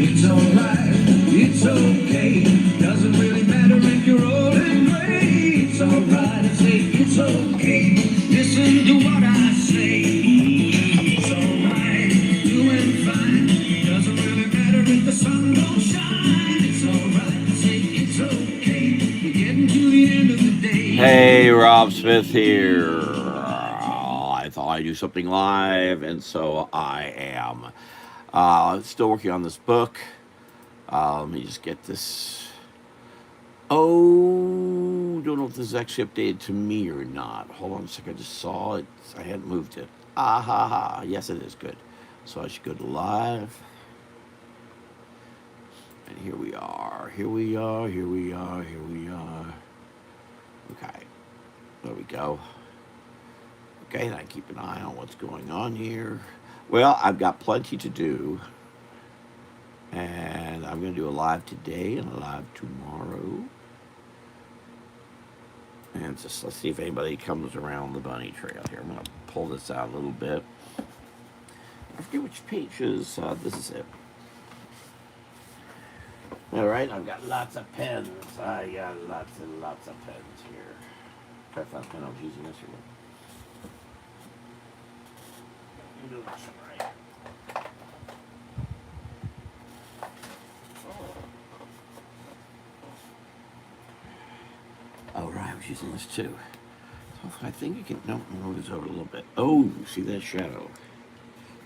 It's alright, it's okay. Doesn't really matter if you're old and gray. It's alright, I say it's okay. Listen to what I say. It's alright, doing fine. Doesn't really matter if the sun don't shine. It's alright, I say it's okay. We're getting to the end of the day. Hey, Rob Smith here. I thought I'd do something live, and so I am. Still working on this book. Let me just get this. Oh, don't know if this is actually updated to me or not. Hold on a second. I just saw it. I hadn't moved it. Ah ha ha. Yes, it is good. So I should go to live. And here we are. Here we are. Here we are. Here we are. Okay. There we go. Okay, and I keep an eye on what's going on here. Well, I've got plenty to do. And I'm going to do a live today and a live tomorrow. And just let's see if anybody comes around the bunny trail here. I'm going to pull this out a little bit. I forget which page is. This is it. All right, I've got lots of pens. I got lots and lots of pens here. Try to find the pen I was using yesterday. I'm doing this one right. Oh, right, I was using this too. So I think you can, no, move this over a little bit. Oh, see that shadow?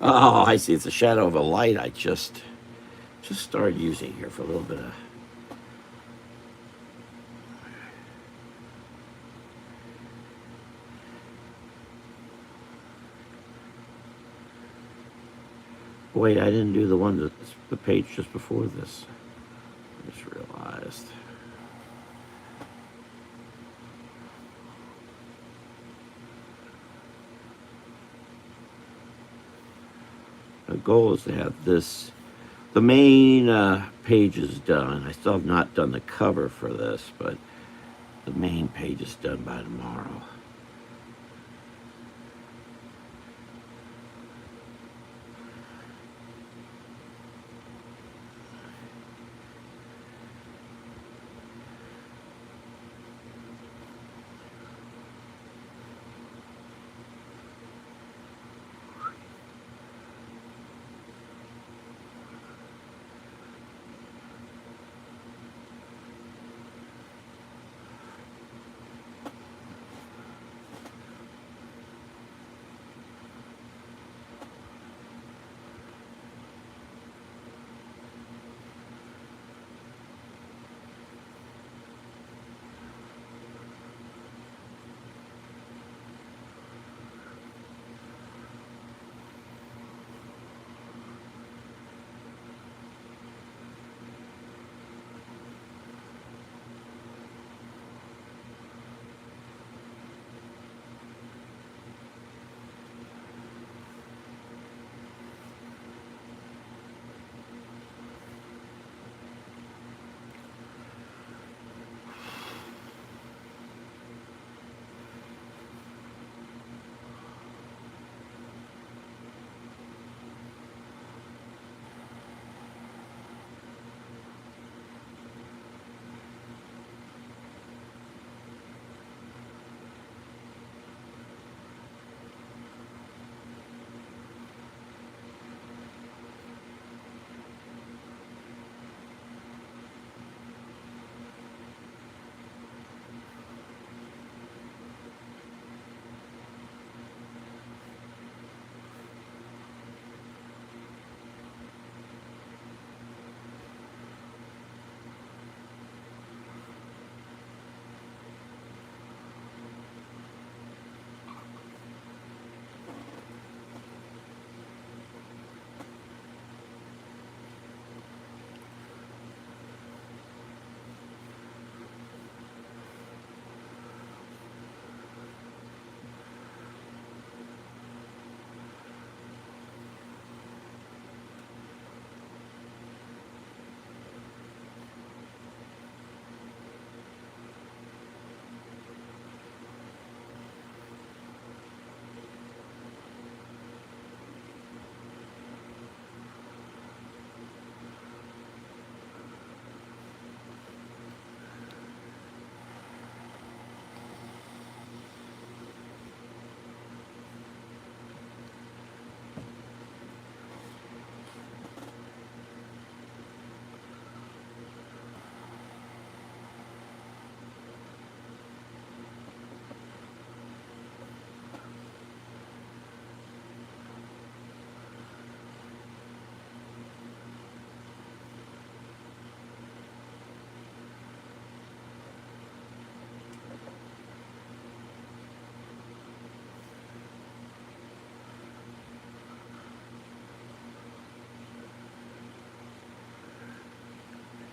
Oh, I see, it's a shadow of a light I just started using here for a little bit of. Wait, I didn't do the one that's the page just before this. I just realized. The goal is to have this, the main page is done. I still have not done the cover for this, but the main page is done by tomorrow.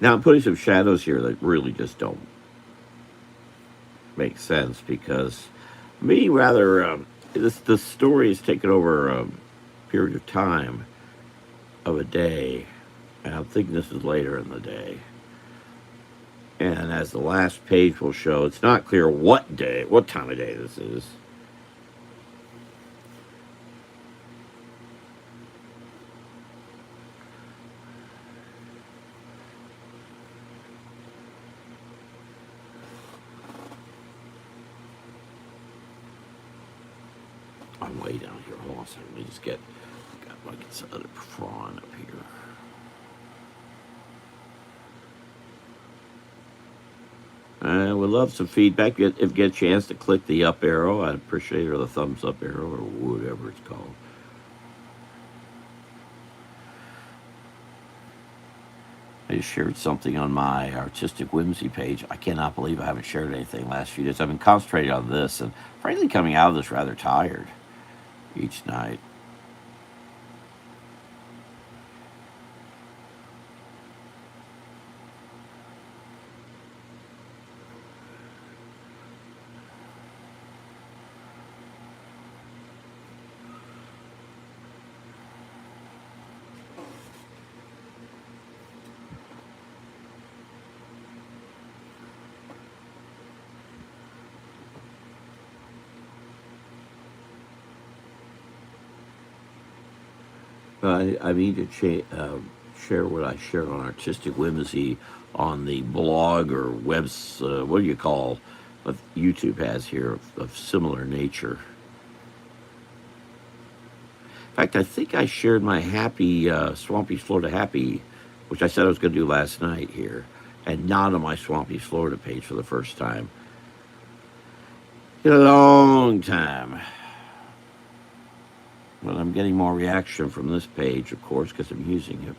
Now I'm putting some shadows here that really just don't make sense because me rather the story is taken over a period of time of a day, and I'm thinking this is later in the day. And as the last page will show, it's not clear what day, what time of day this is. I'm way down here. Hold on a second. Let me just get some other prawn up here. I would love some feedback. If you get a chance to click the up arrow, I'd appreciate it, or the thumbs up arrow, or whatever it's called. I just shared something on my Artistic Whimsy page. I cannot believe I haven't shared anything last few days. I've been concentrating on this, and frankly, coming out of this rather tired each night. I need to share what I shared on Artistic Whimsy on the blog or webs. What do you call what YouTube has here of similar nature? In fact, I think I shared my happy Swampy Florida Happy, which I said I was going to do last night here, and not on my Swampy Florida page for the first time in a long time. But I'm getting more reaction from this page, of course, because I'm using it.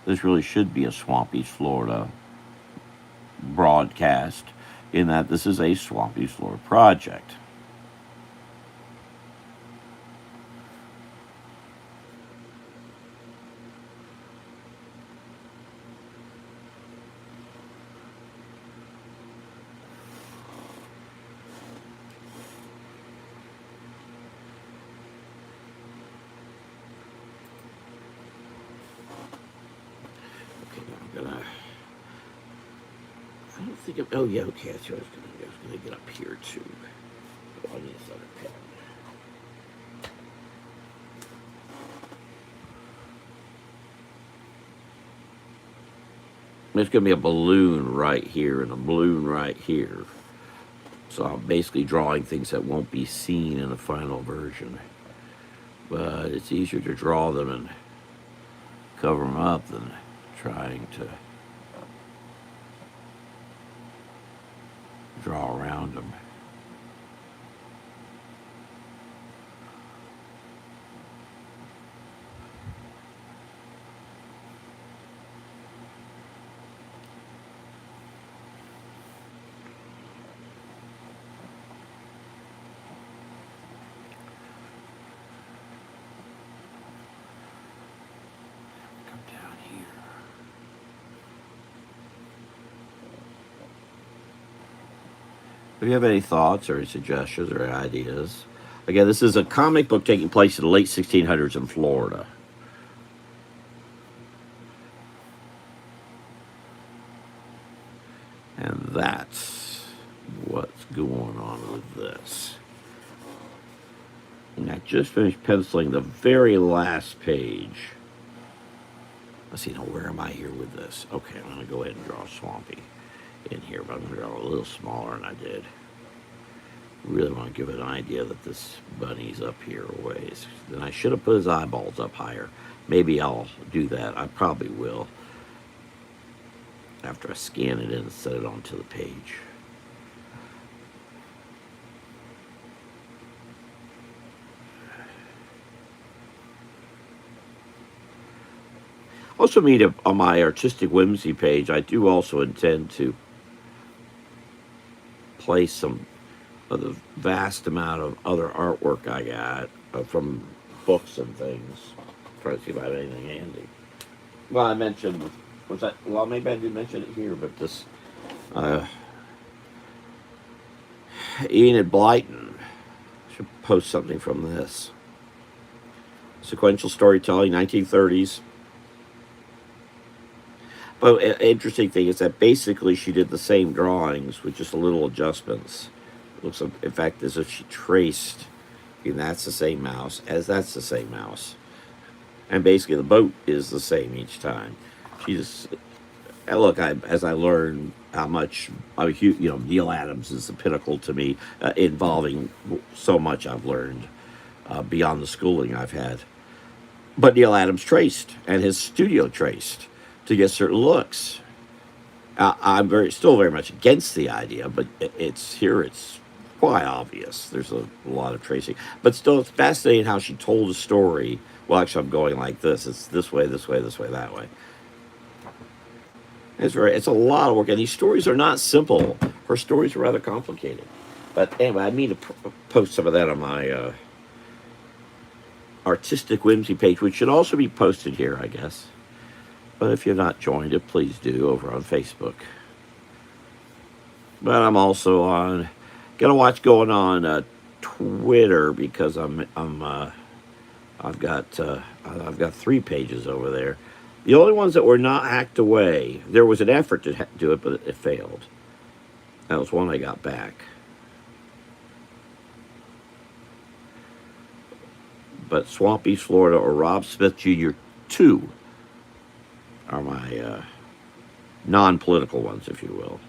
This really should be a Swampy Florida broadcast, in that this is a Swampy Florida project. Okay, I'm gonna. I don't think. Oh yeah, okay. That's what I was gonna do. I was gonna get up here too. Oh, I need this other pen. There's going to be a balloon right here and a balloon right here. So I'm basically drawing things that won't be seen in the final version. But it's easier to draw them and cover them up than trying to draw around them. If you have any thoughts or any suggestions or ideas, again, this is a comic book taking place in the late 1600s in Florida. And that's what's going on with this. And I just finished penciling the very last page. Let's see, now where am I here with this? Okay, I'm going to go ahead and draw Swampy in here, but I'm going to draw a little smaller than I did. Really want to give it an idea that this bunny's up here a ways. Then I should have put his eyeballs up higher. Maybe I'll do that. I probably will after I scan it in and set it onto the page. Also, on my Artistic Whimsy page, I do also intend to place some of the vast amount of other artwork I got from books and things. Try to see if I have anything handy. Well, I mentioned Was that? Well, maybe I didn't mention it here, but this uh, Enid Blyton should post something from this. Sequential storytelling, 1930s. But interesting thing is that basically she did the same drawings with just a little adjustments. It looks, in fact, as if she traced, and that's the same mouse as that's the same mouse, and basically the boat is the same each time. She just look. As I learned how much Neil Adams is the pinnacle to me, involving so much I've learned beyond the schooling I've had. But Neil Adams traced, and his studio traced to get certain looks. I'm still very much against the idea, but it's here. It's quite obvious. There's a lot of tracing, but still, it's fascinating how she told a story. Well, actually, I'm going like this. It's this way, this way, this way, that way. It's a lot of work, and these stories are not simple. Her stories are rather complicated. But anyway, I mean to post some of that on my artistic whimsy page, which should also be posted here, I guess. But if you're not joined it, please do over on Facebook. But I'm also on. Gotta watch going on Twitter because I've got 3 pages over there. The only ones that were not hacked away, there was an effort to do it, but it failed. That was one I got back. But Swamp East Florida or Rob Smith Jr. 2 are my non-political ones, if you will.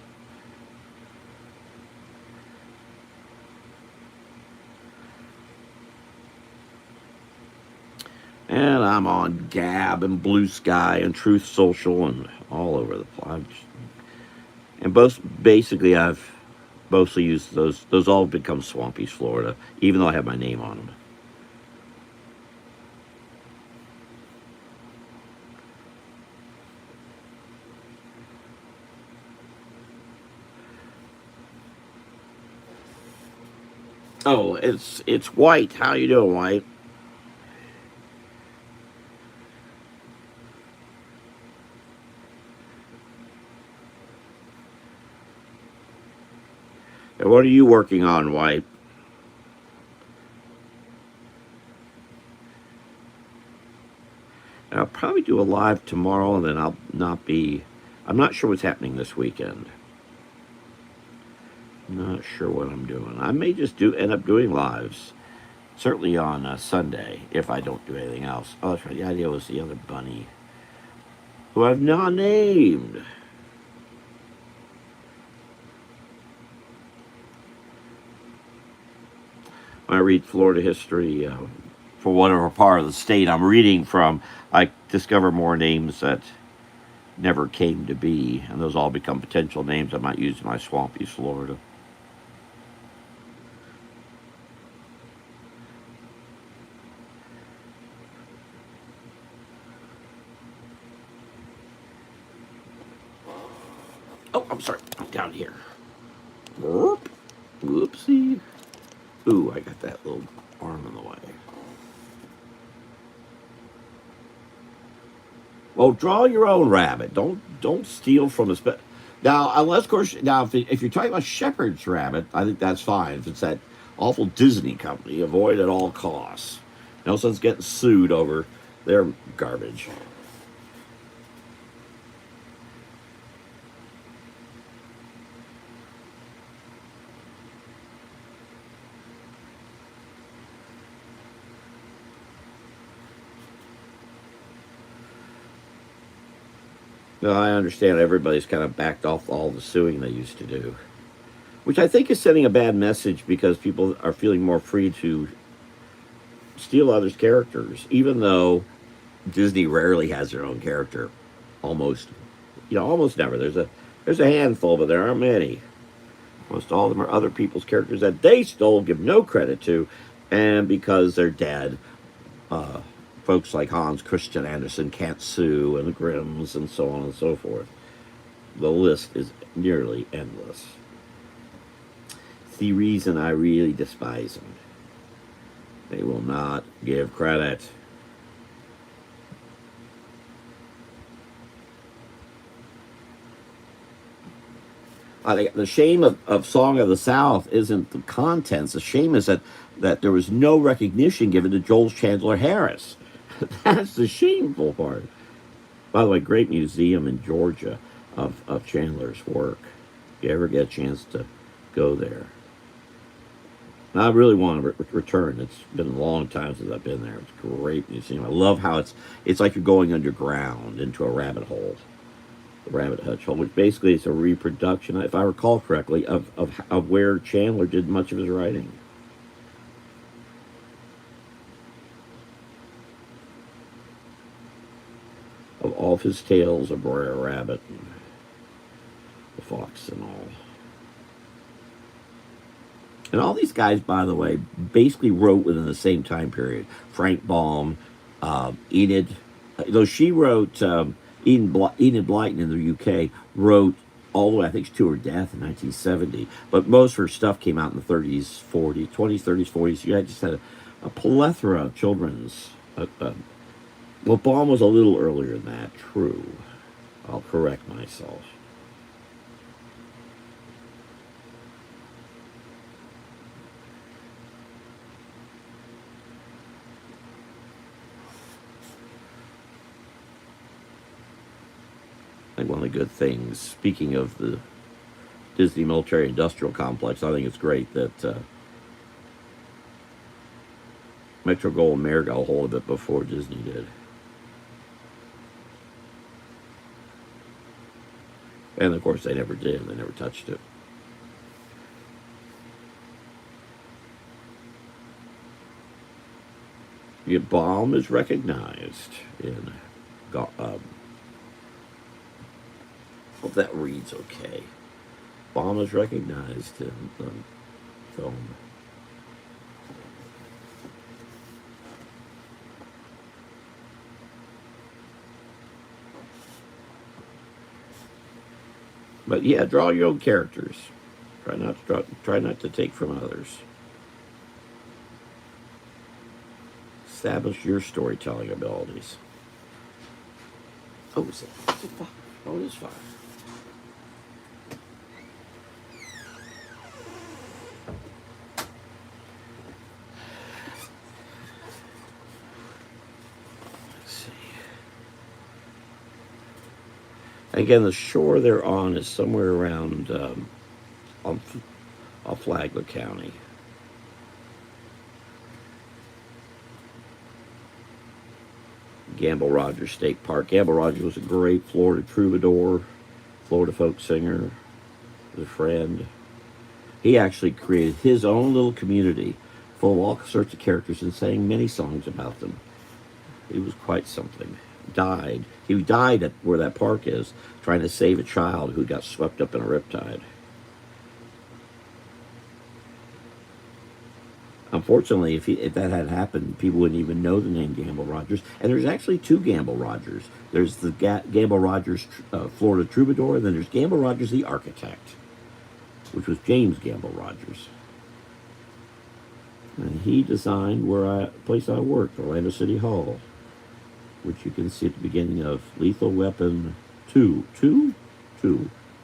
And I'm on Gab and Blue Sky and Truth Social and all over the place. And basically I've mostly used those. Those all become Swamp East Florida, even though I have my name on them. Oh, it's White. How you doing, White? And what are you working on, White? And I'll probably do a live tomorrow, and then I'll not be. I'm not sure what's happening this weekend. Not sure what I'm doing. I may just end up doing lives. Certainly on Sunday, if I don't do anything else. Oh, that's right. The idea was the other bunny, who I've not named. When I read Florida history for whatever part of the state I'm reading from, I discover more names that never came to be, and those all become potential names I might use in my Swamp East Florida. Oh, I'm sorry. Down here. Whoop. Whoopsie. Ooh, I got that little arm in the way. Well, draw your own rabbit. Don't steal from a Now, unless of course, now if you're talking about Shepherd's rabbit, I think that's fine. If it's that awful Disney company, avoid at all costs. No sense getting sued over their garbage. Now, I understand everybody's kind of backed off all the suing they used to do, which I think is sending a bad message because people are feeling more free to steal others' characters, even though Disney rarely has their own character. Almost, almost never. There's a handful, but there aren't many. Most all of them are other people's characters that they stole, give no credit to, and because they're dead, folks like Hans Christian Andersen can't sue, and the Grimms, and so on and so forth. The list is nearly endless. It's the reason I really despise them. They will not give credit. I think the shame of Song of the South isn't the contents. The shame is that there was no recognition given to Joel Chandler Harris. That's the shameful part. By the way, great museum in Georgia of Chandler's work. If you ever get a chance to go there. And I really want to return. It's been a long time since I've been there. It's a great museum. I love how it's like you're going underground into a rabbit hole, a rabbit hutch hole, which basically is a reproduction, if I recall correctly, of where Chandler did much of his writing. Of all of his tales of Brer Rabbit and the fox and all. And all these guys, by the way, basically wrote within the same time period. Frank Baum, Enid, though she wrote, Enid Blyton in the UK wrote all the way, I think, to her death in 1970. But most of her stuff came out in the 30s, 40s, 20s, 30s, 40s. You just had a plethora of children's. Well, Baum was a little earlier than that, true. I'll correct myself. I think one of the good things, speaking of the Disney military industrial complex, I think it's great that Metro Goldwyn Mayer got a hold of it before Disney did. And of course, they never did. They never touched it. Your Baum is recognized in. Hope that reads okay. Baum is recognized in the film. But yeah, draw your own characters. Try not to take from others. Establish your storytelling abilities. Oh, is it fire? Oh, it is fire. Let's see. Again, the shore they're on is somewhere around off Flagler County. Gamble Rogers State Park. Gamble Rogers was a great Florida troubadour, Florida folk singer, was a friend. He actually created his own little community full of all sorts of characters and sang many songs about them. He was quite something. Died. He died at where that park is, trying to save a child who got swept up in a riptide. Unfortunately, if that had happened, people wouldn't even know the name Gamble Rogers. And there's actually two Gamble Rogers. There's the Gamble Rogers Florida Troubadour, and then there's Gamble Rogers the Architect, which was James Gamble Rogers. And he designed place I worked, Orlando City Hall, which you can see at the beginning of Lethal Weapon 2,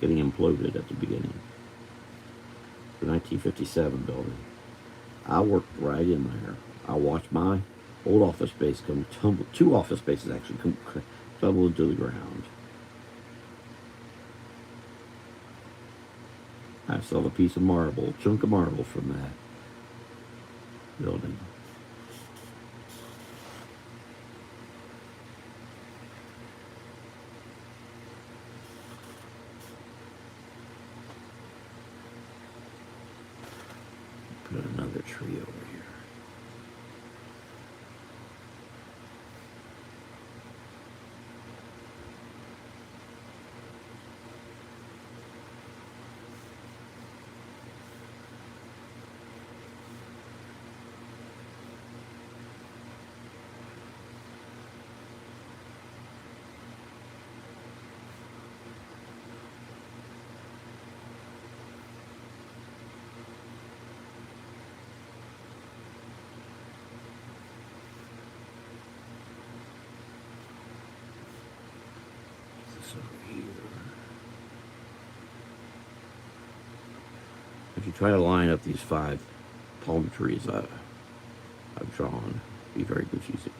getting imploded at the beginning. The 1957 building. I worked right in there. I watched my old office space tumble. Two office spaces actually tumble into the ground. I still have a piece of marble, a chunk of marble from that building. Put another tree over here. if you try to line up these 5 palm trees I've drawn, be very confusing.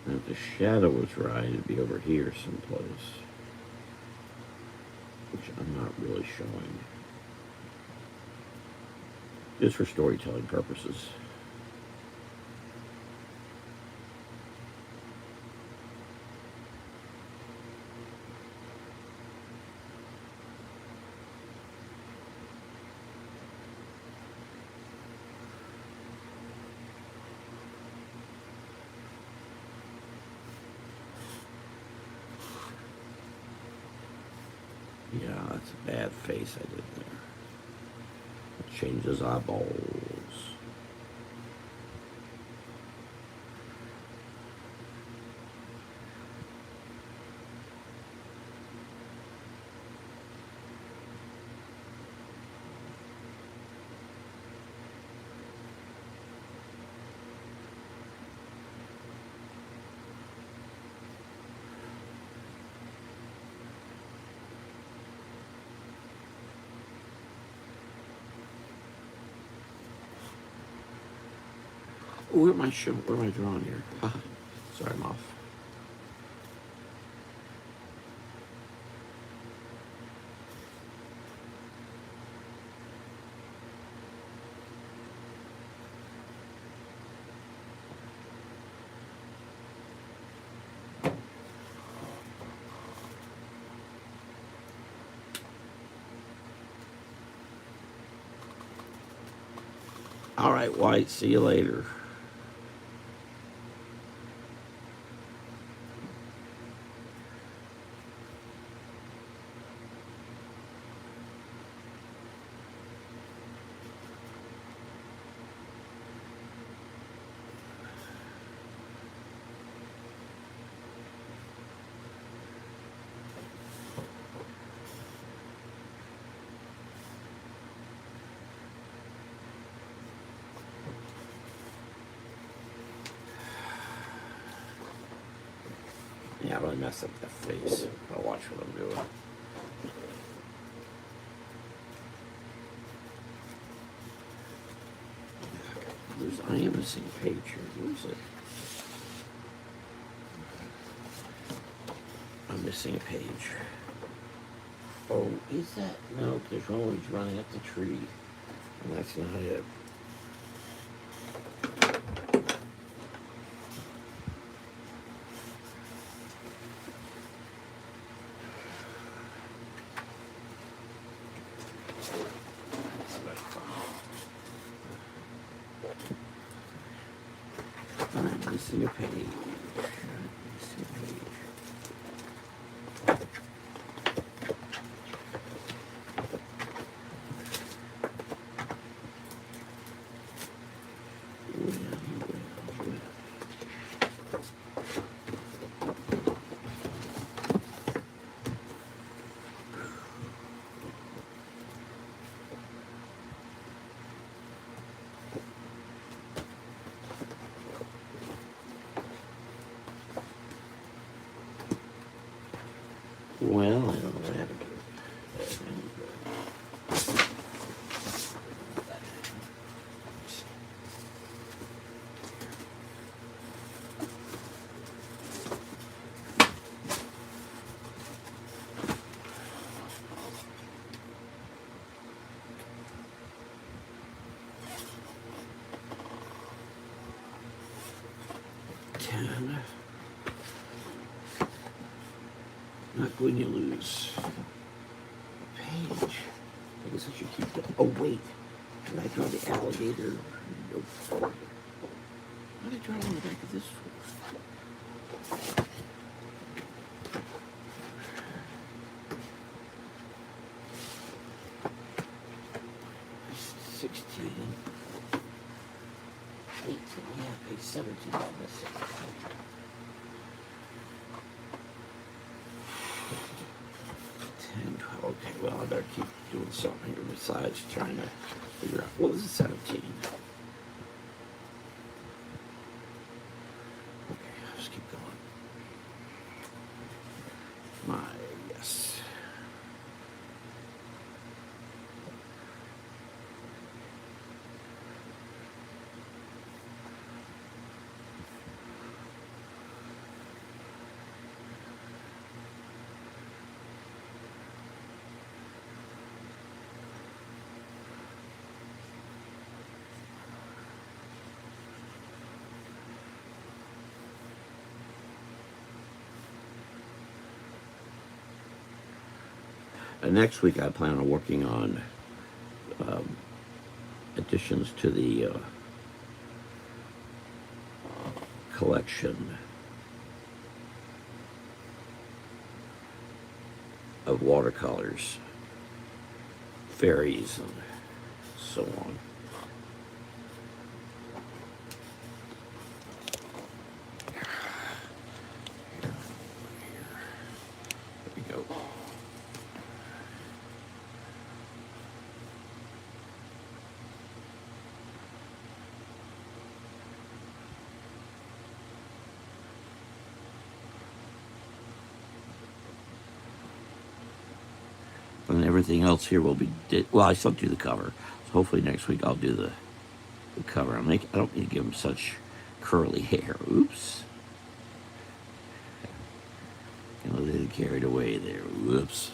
And if the shadow was right, it'd be over here someplace, which I'm not really showing. Just for storytelling purposes. Yeah, that's a bad face I did there. Change his eyeballs. Where am I showing? Where am I drawing here? Ah, sorry, I'm off. All right, White. See you later. Yeah, I really messed up that face. I'll watch what I'm doing. I am missing a page here. Where is it? I'm missing a page. Oh, is that? No, because Roland's running up the tree. And that's not it. I'm missing a page. Missing a page. Well, I don't know what happened to it. Not going to lose a page. I guess I should keep that. Oh, wait. Did I draw the alligator? Nope. What did I draw on the back of this for? 16. 18. Yeah, page 17. That's it. 10, 12. Okay, well, I better keep doing something here besides trying to figure out. Well, this is 17. Okay, let's keep going. Yes. Next week, I plan on working on additions to the collection of watercolors, fairies, and so on. There we go. And everything else here will be well. I still do the cover, so hopefully next week I'll do the cover. I don't need to give him such curly hair. Oops, a little carried away there. Whoops.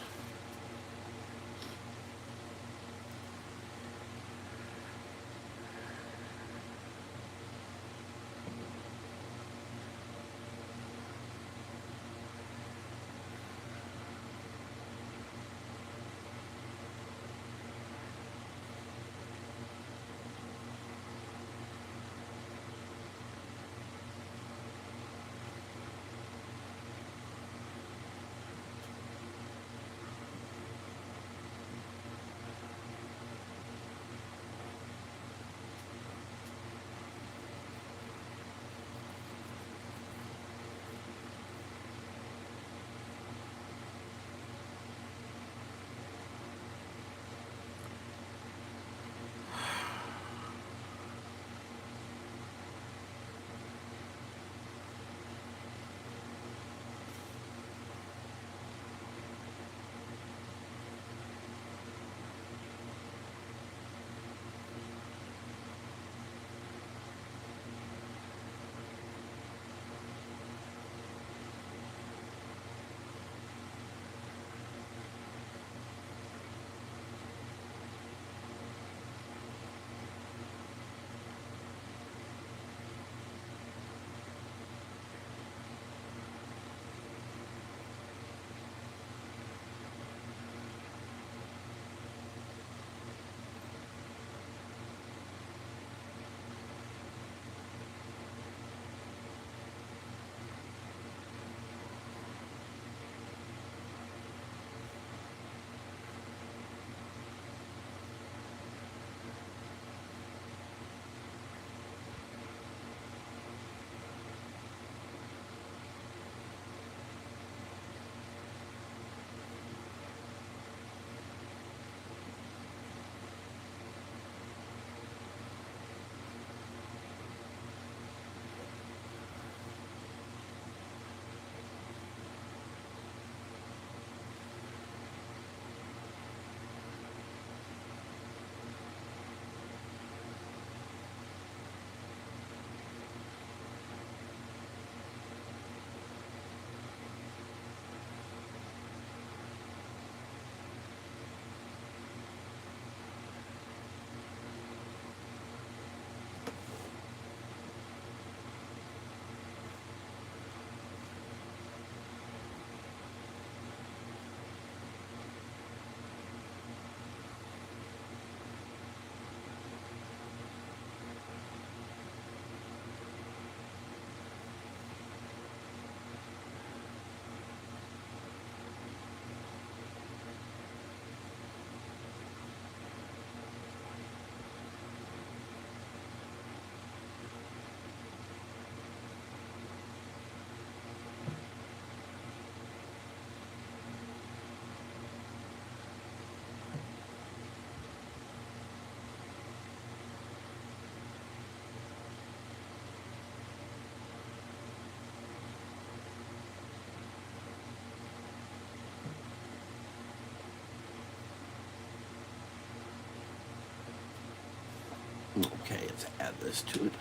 Okay, let's add this to it.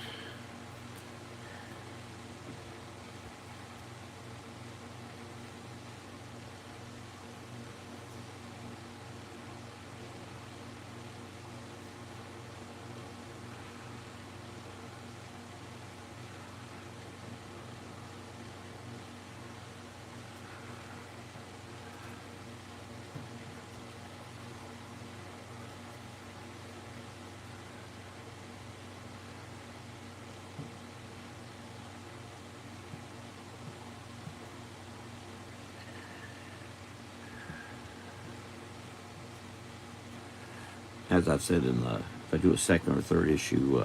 As I've said if I do a second or third issue,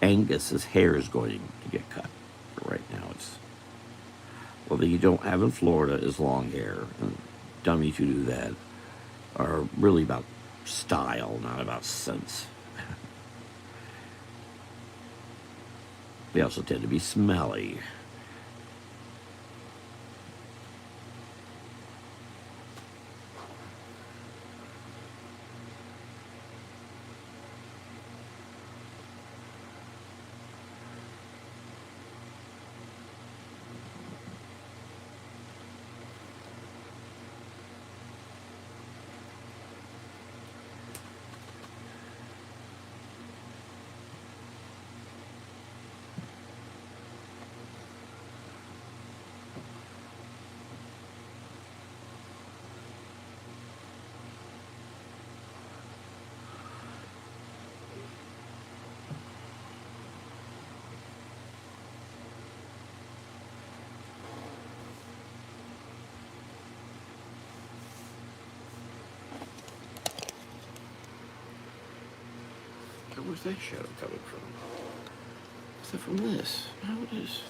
Angus's hair is going to get cut. Right now, well, that you don't have in Florida is long hair, and dummies who do that are really about style, not about sense. They also tend to be smelly. Where's that shadow coming from? Is that from this? No, it is.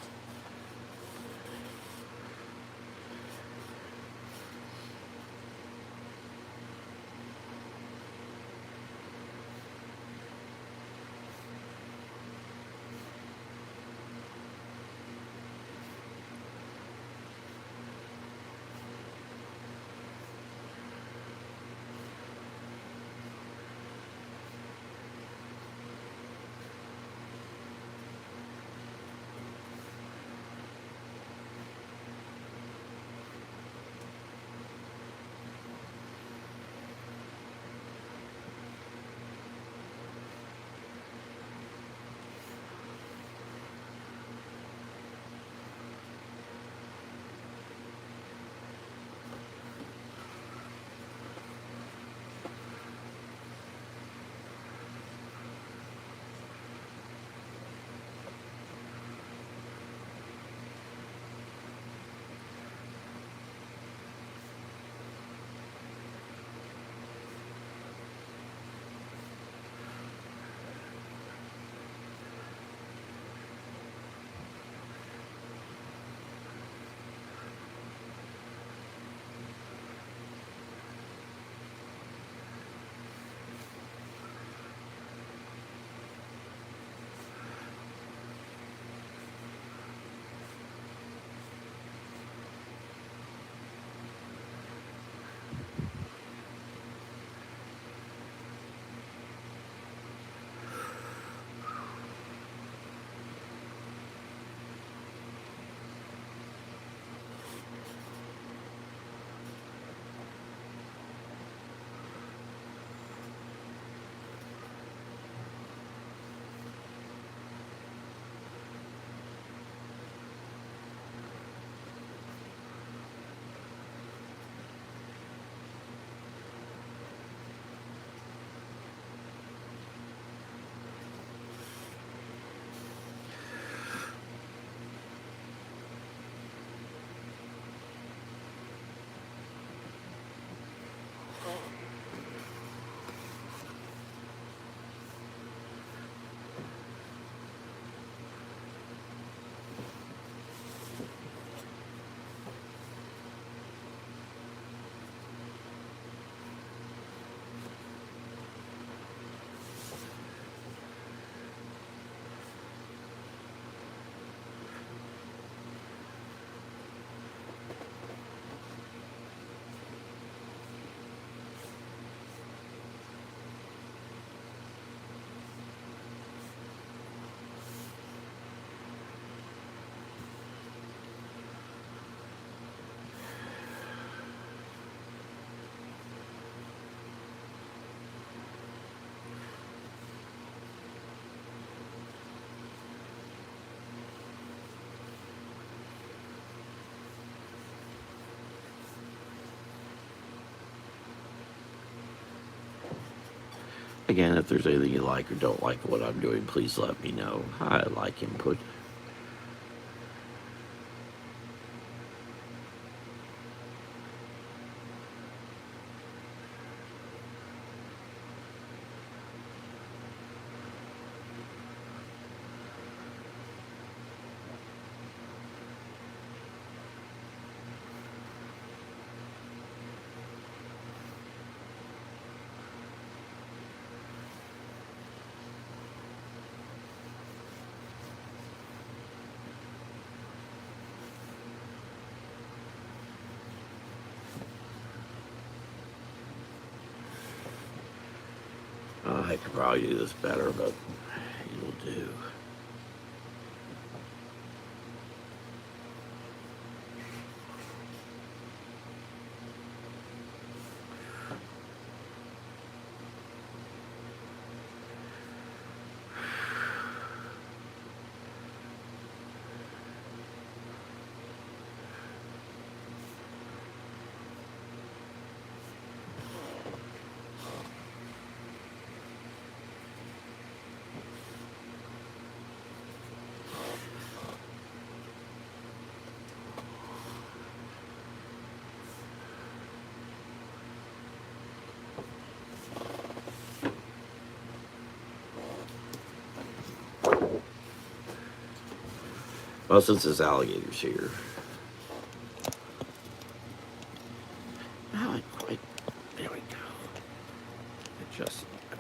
Again, if there's anything you like or don't like what I'm doing, please let me know. I like input. I could probably do this better, but it'll do. Well, since this alligator's here, not quite. There we go. Adjust that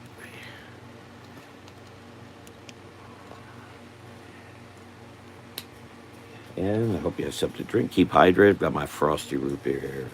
way. And I hope you have something to drink. Keep hydrated. Got my frosty root beer here.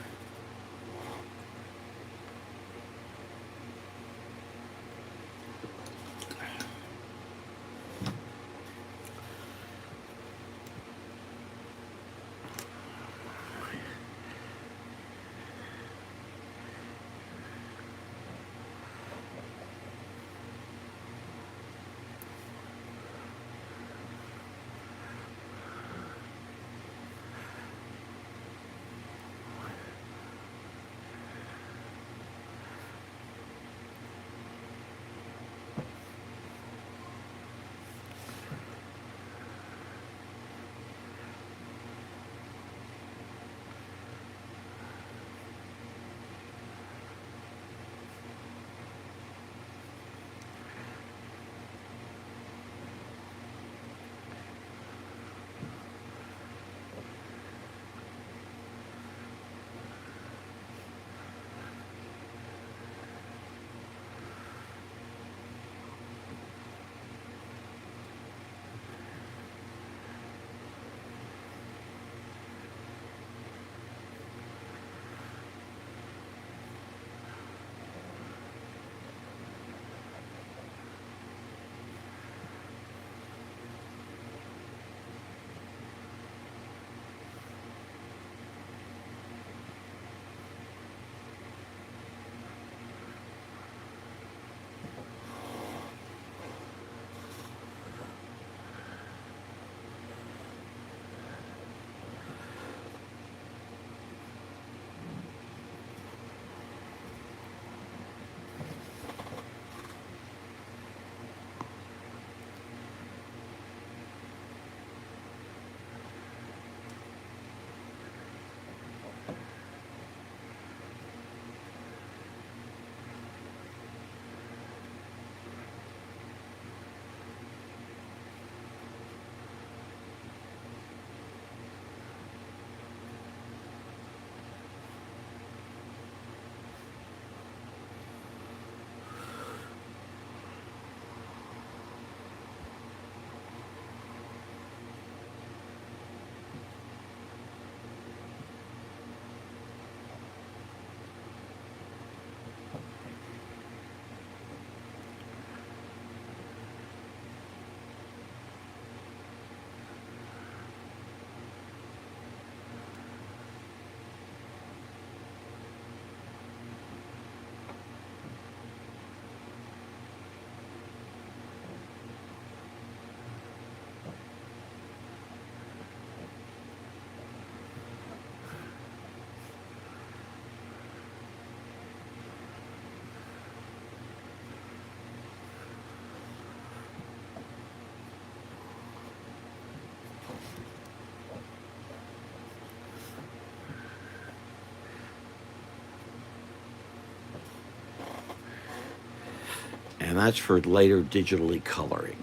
And that's for later digitally coloring,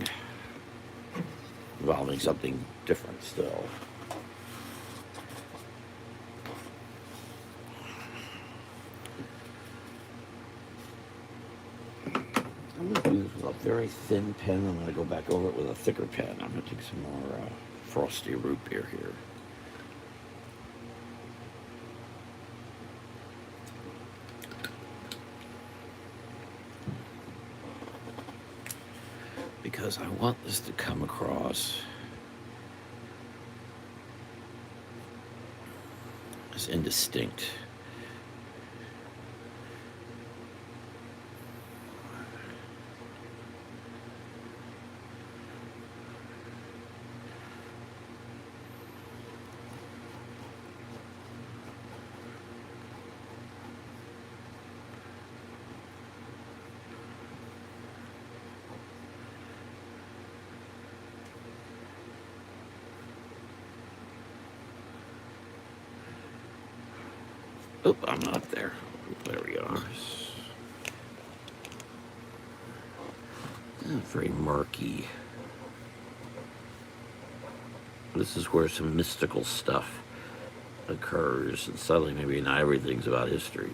involving something different still. I'm going to use a very thin pen. I'm going to go back over it with a thicker pen. I'm going to take some more frosty root beer here. Because I want this to come across as indistinct. Oop, I'm not there. There we are. Very murky. This is where some mystical stuff occurs, and suddenly maybe not everything's about history.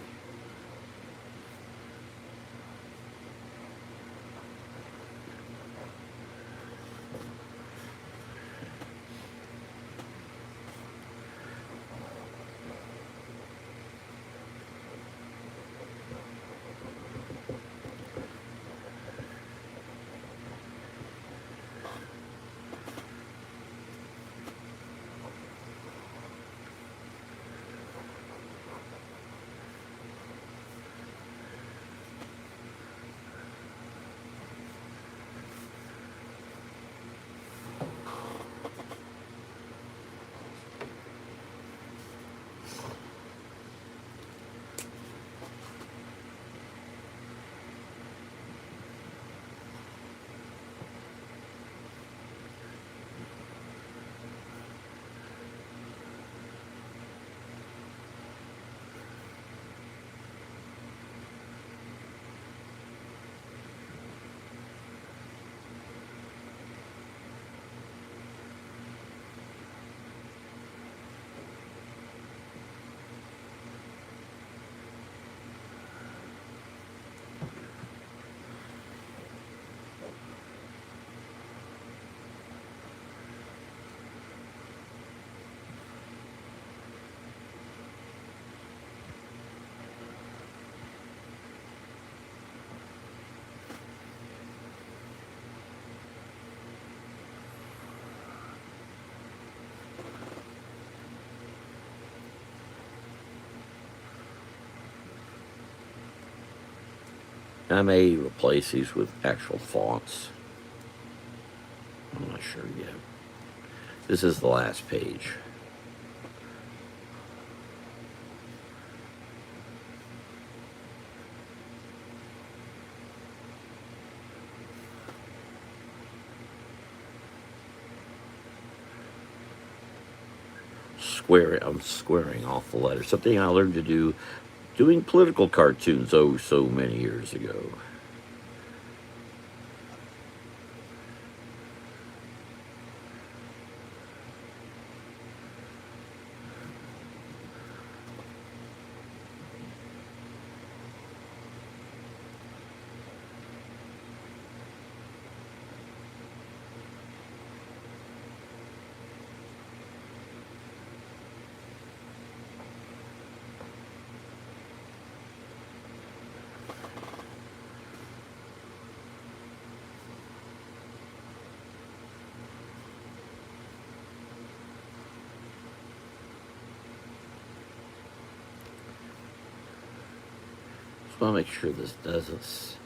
I may replace these with actual fonts. I'm not sure yet. This is the last page. I'm squaring off the letters. Something I learned to do doing political cartoons so many years ago. Just want to make sure this doesn't.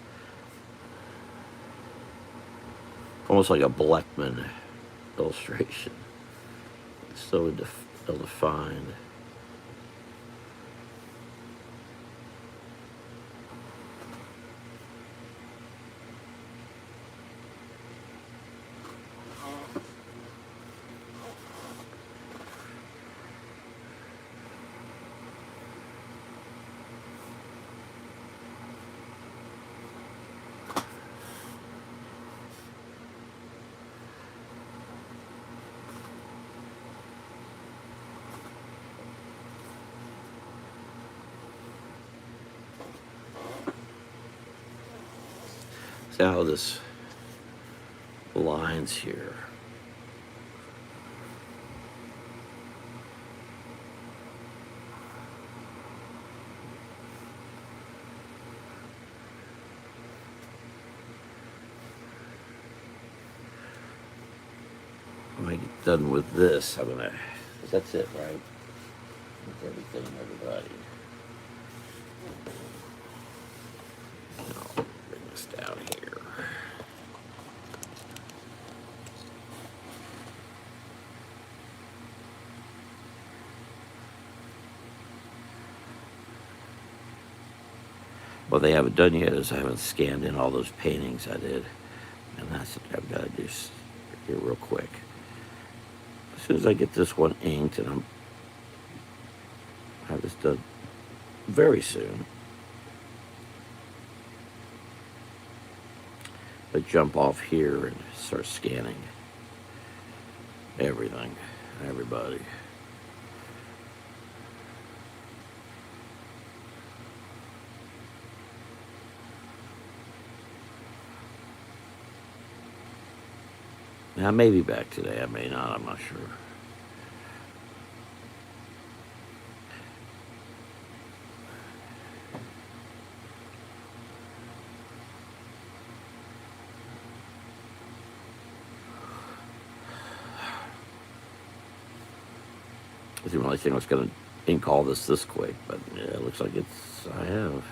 Almost like a Blackman illustration. It's so ill-defined. See how this lines here. When I get done with this, I'm gonna. That's it, right? That's everything, everybody. I'll bring this down here. What they haven't done yet is I haven't scanned in all those paintings I did, and that's what I've got to do here real quick. As soon as I get this one inked, and I'm have this done very soon, I jump off here and start scanning everything, everybody. Now, I may be back today, I may not, I'm not sure. I didn't really think I was going to ink all this quick, but yeah, it looks like I have.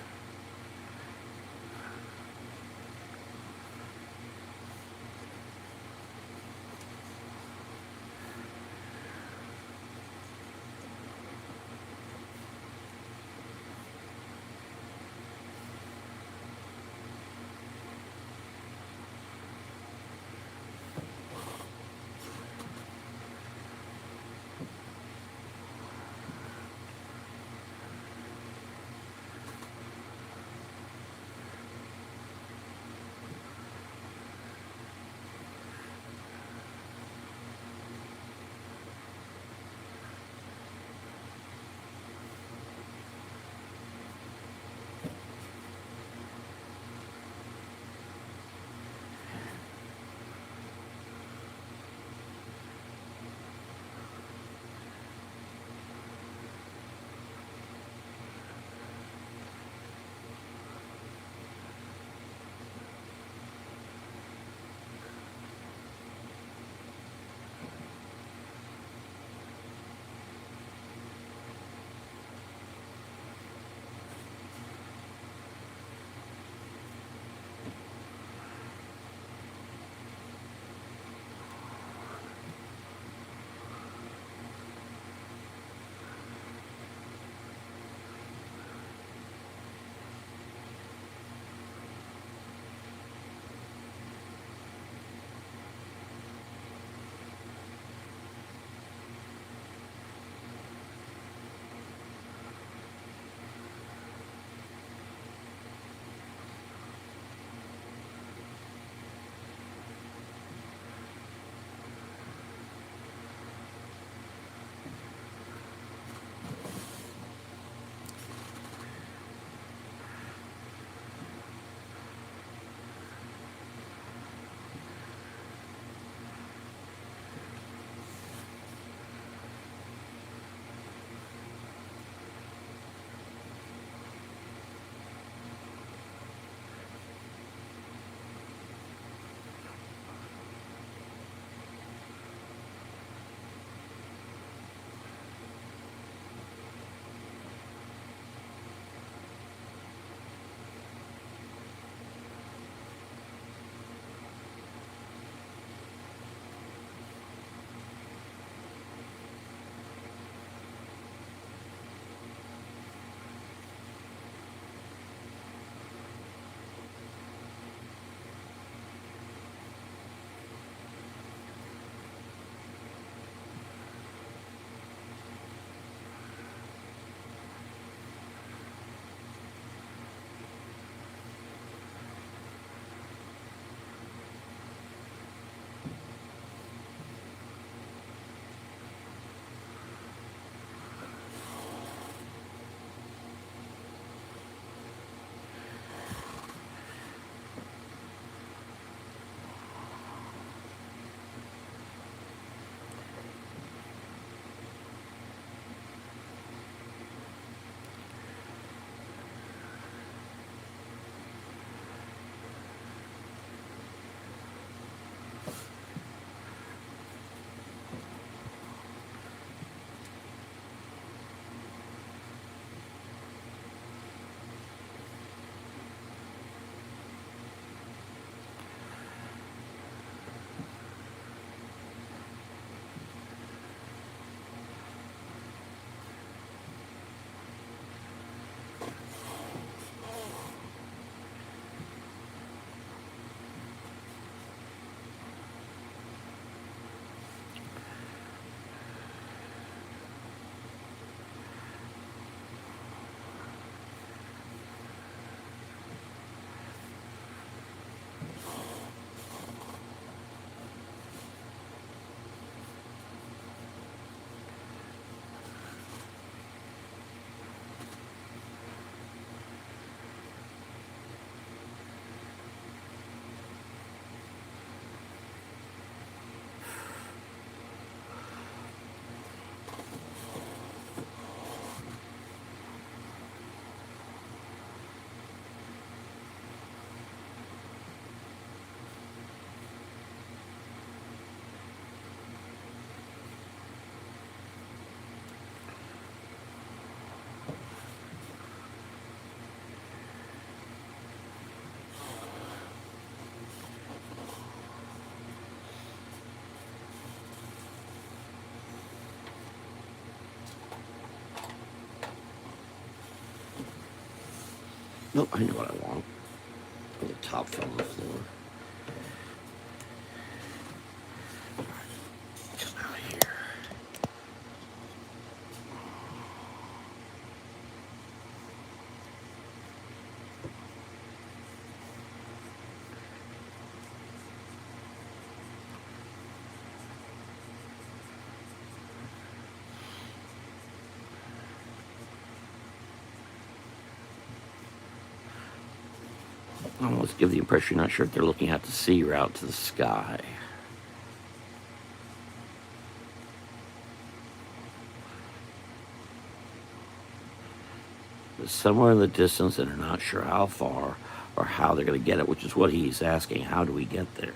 Nope, I know what I want. Oh, the top fell on the floor. Come out of here. I almost give the impression you're not sure if they're looking out to sea or out to the sky. But somewhere in the distance, and they're not sure how far or how they're going to get it, which is what he's asking. How do we get there?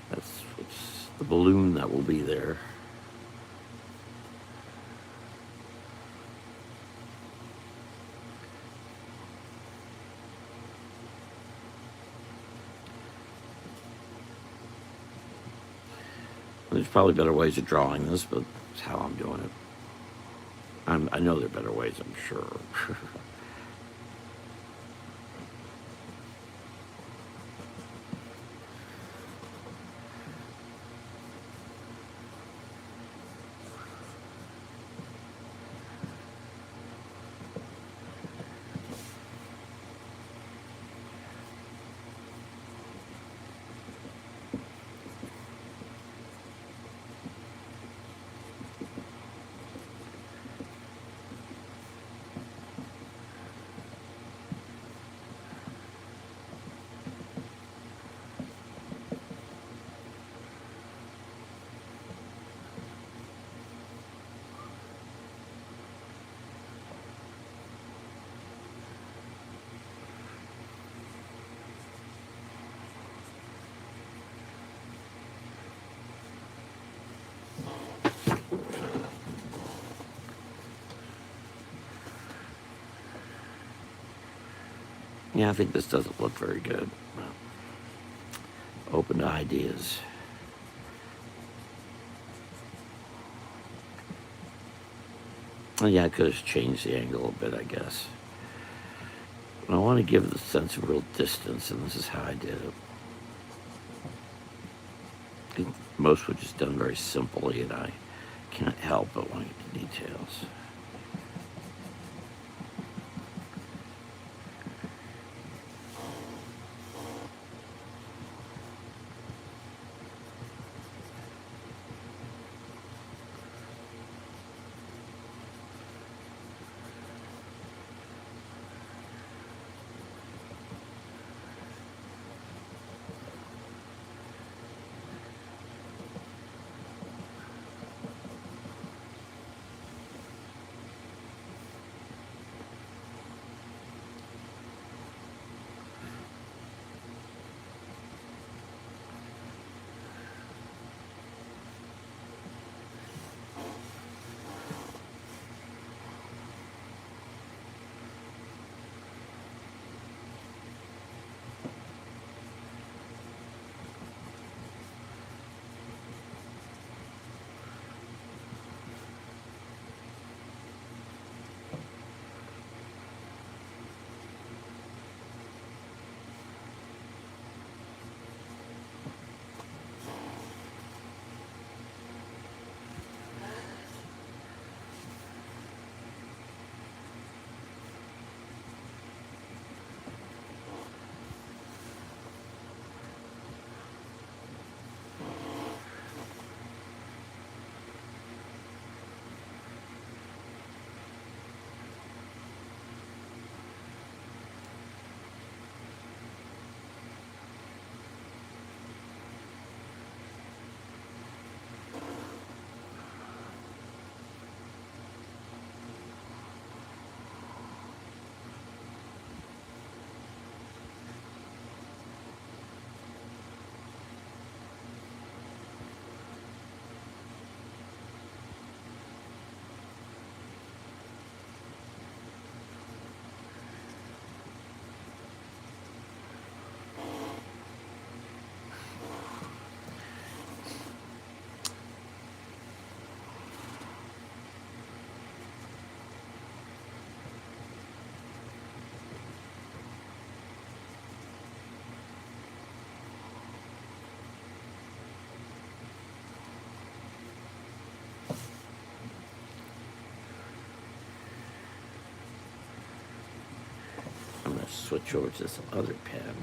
That's what's the balloon that will be there. There's probably better ways of drawing this, but it's how I'm doing it. I know there are better ways, I'm sure. Yeah, I think this doesn't look very good. Open to ideas. Oh, yeah, I could have changed the angle a bit, I guess. But I want to give the sense of real distance, and this is how I did it. I think most were just done very simply, and I can't help but want to get the details. switch over to some other pen.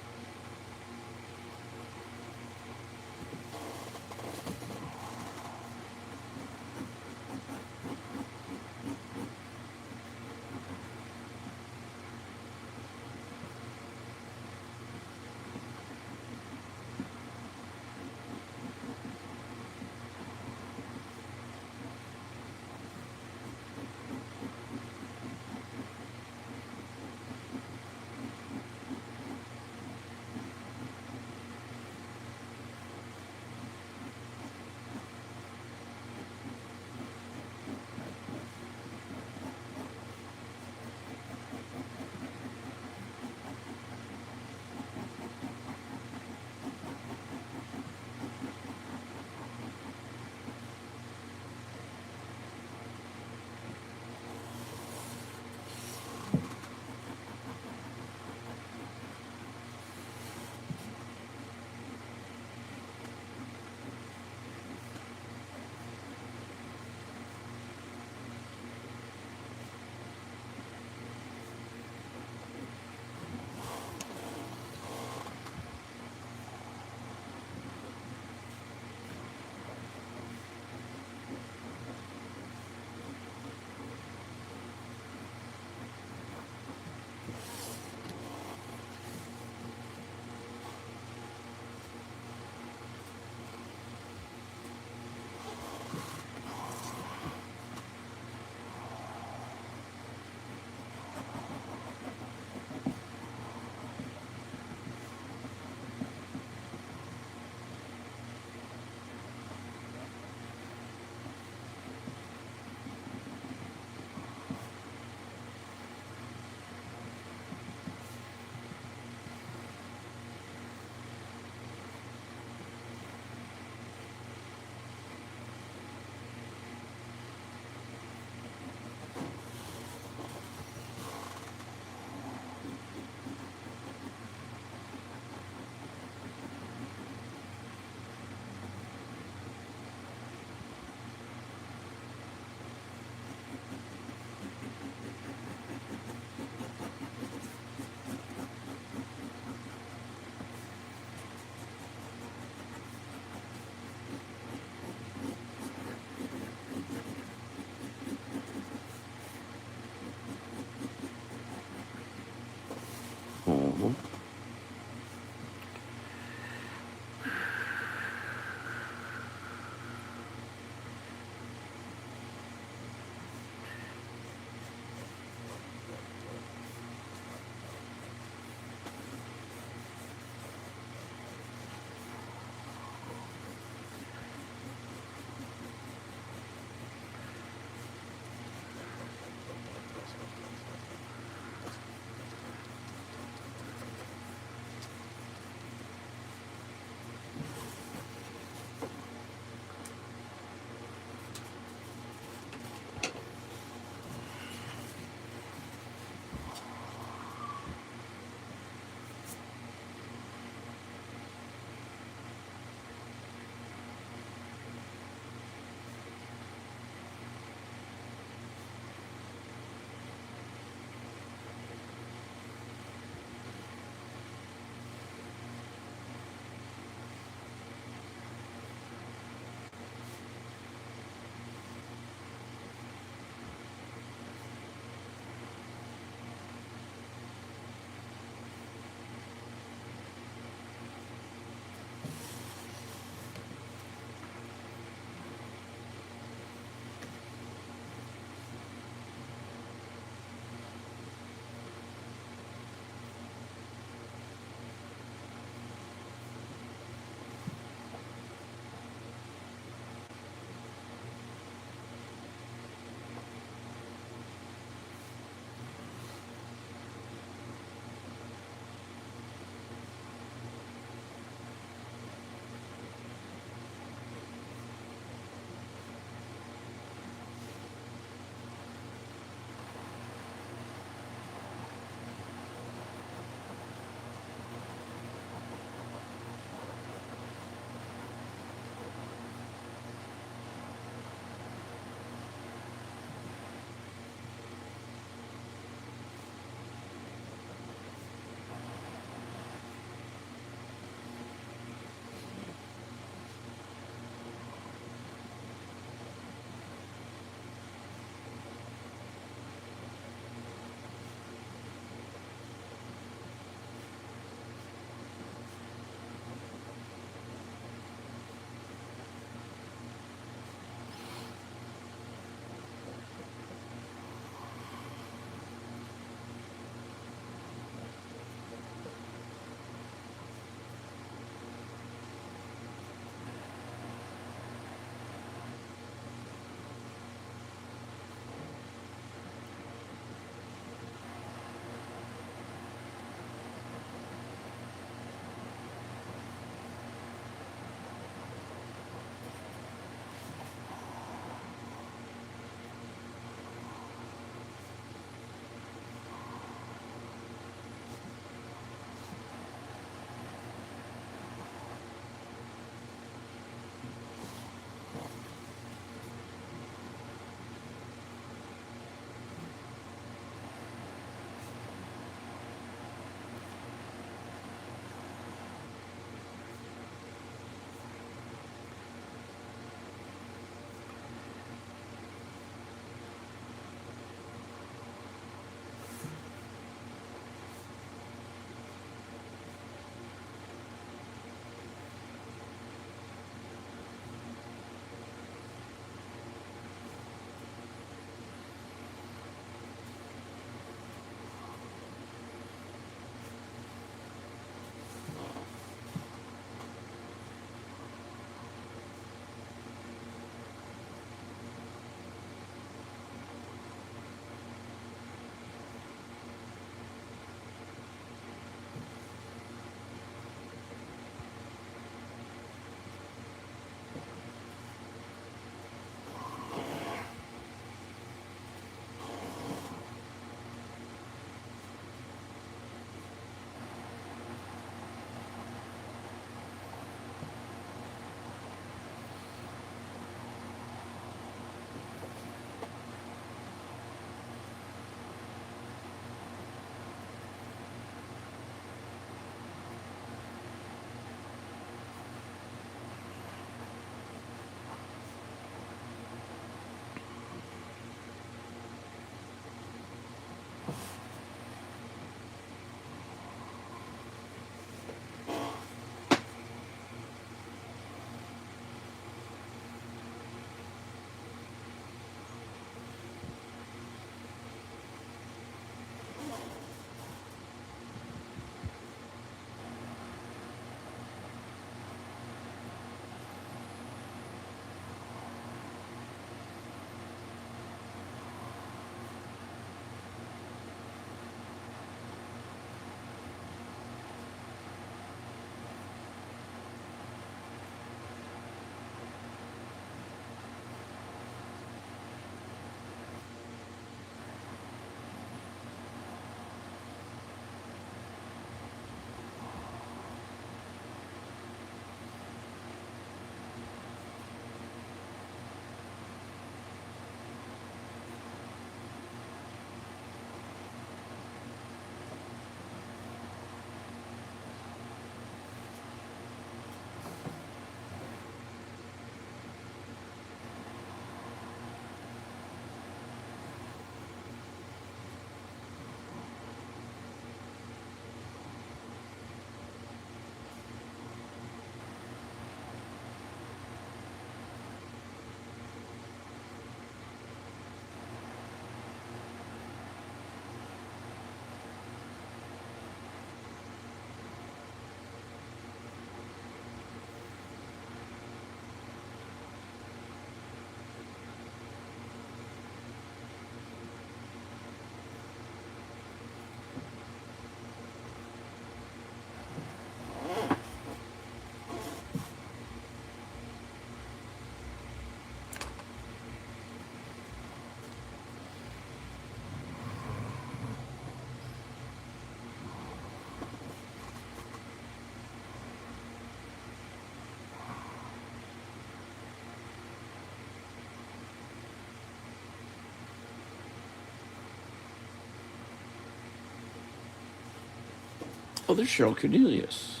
Oh, there's Cheryl Cornelius.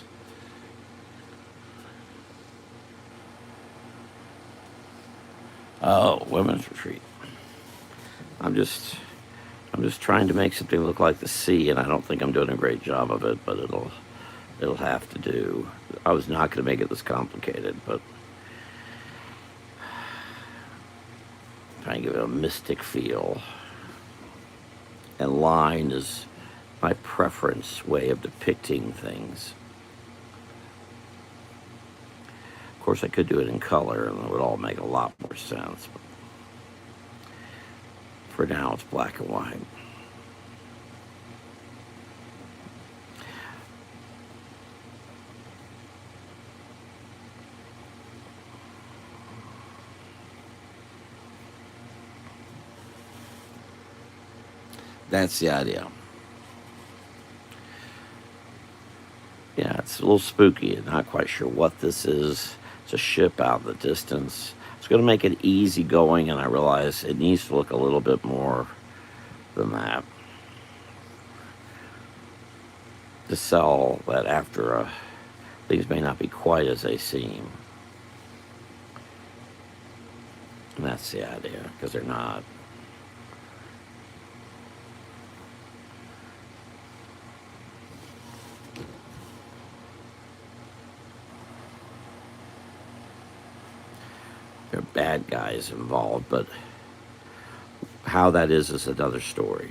Oh, women's retreat. I'm just I'm just trying to make something look like the sea, and I don't think I'm doing a great job of it, but it'll have to do. I was not going to make it this complicated, but trying to give it a mystic feel. And line is my preference way of depicting things. Of course, I could do it in color, and it would all make a lot more sense. But for now, it's black and white. That's the idea. Yeah, it's a little spooky. Not quite sure what this is. It's a ship out in the distance. It's going to make it easy going, and I realize it needs to look a little bit more than that. To sell that after things may not be quite as they seem. And that's the idea, because they're not. There are bad guys involved, but how that is another story.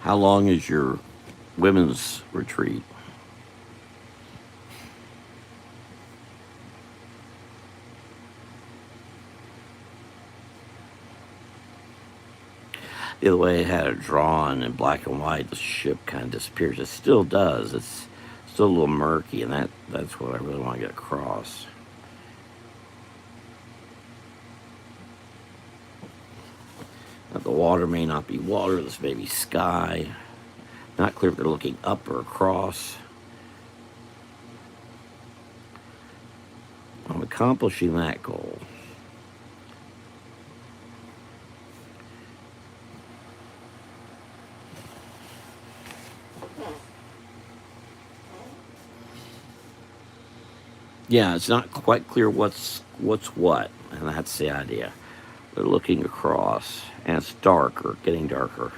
How long is your women's retreat? The other way, it had it drawn in black and white. The ship kind of disappears. It still does. It's still a little murky, and that's what I really want to get across. Now, the water may not be water. This may be sky. Not clear if they're looking up or across. I'm accomplishing that goal. Yeah, it's not quite clear what's what, and that's the idea. They're looking across, and it's darker, getting darker,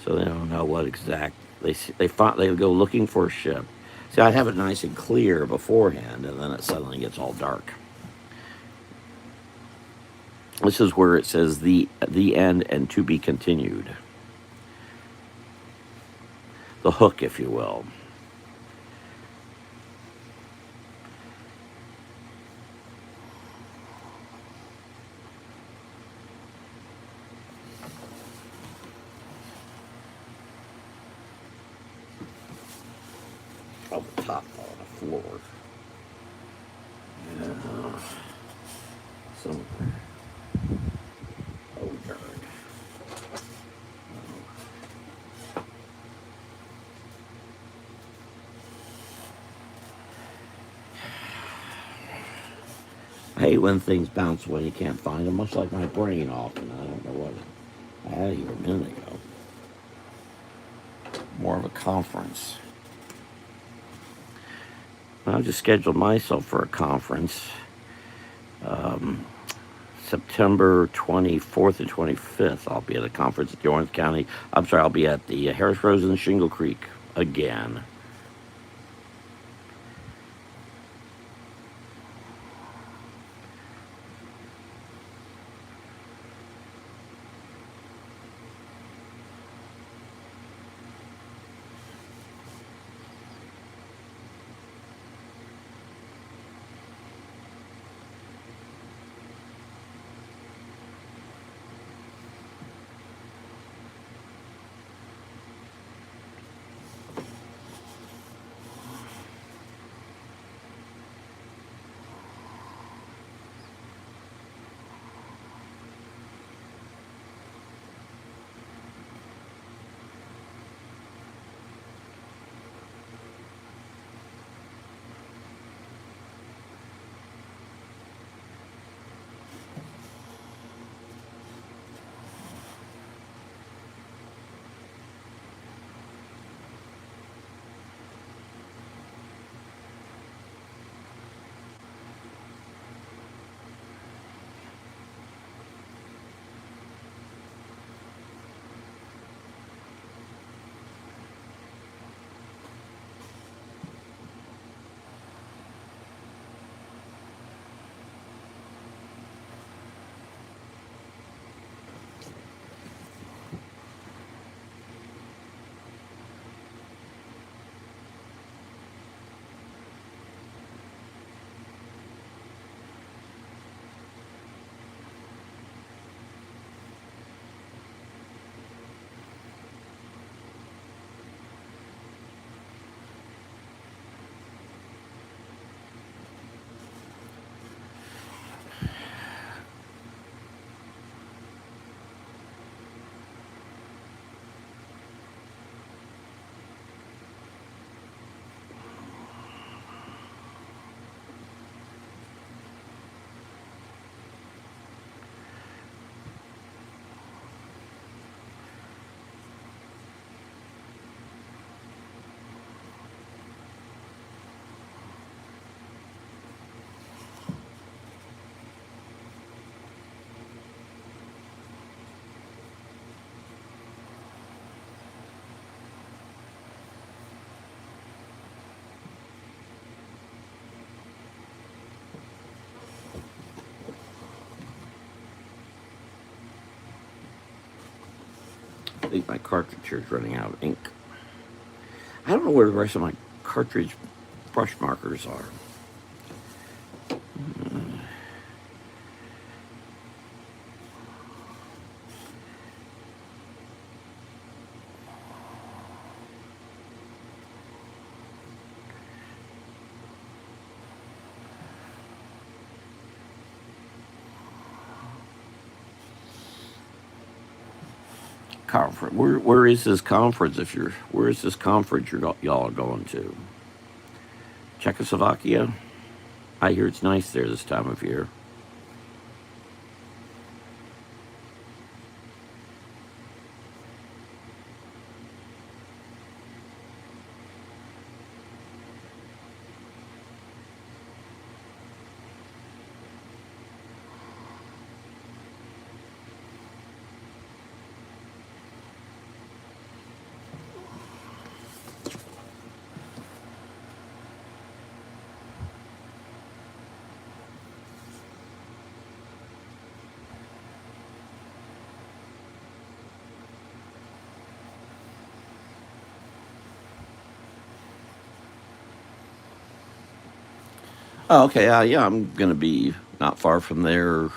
so they don't know what exact they see. They go looking for a ship. See, I'd have it nice and clear beforehand, and then it suddenly gets all dark. This is where it says the end and to be continued. The hook, if you will. Oh, the top on the floor. Yeah. Somewhere. Oh, darn. I hate when things bounce when you can't find them, much like my brain often. I don't know what I had here a minute ago. More of a conference. I just scheduled myself for a conference September 24th and 25th. I'll be at a conference at the Orange County. I'm sorry, I'll be at the Harris Rose and Shingle Creek again. think my cartridge is running out of ink. I don't know where the rest of my cartridge brush markers are. Conference. Where is this conference? Where is this conference y'all are going to? Czechoslovakia. I hear it's nice there this time of year. Oh, okay. Yeah, I'm gonna be not far from there.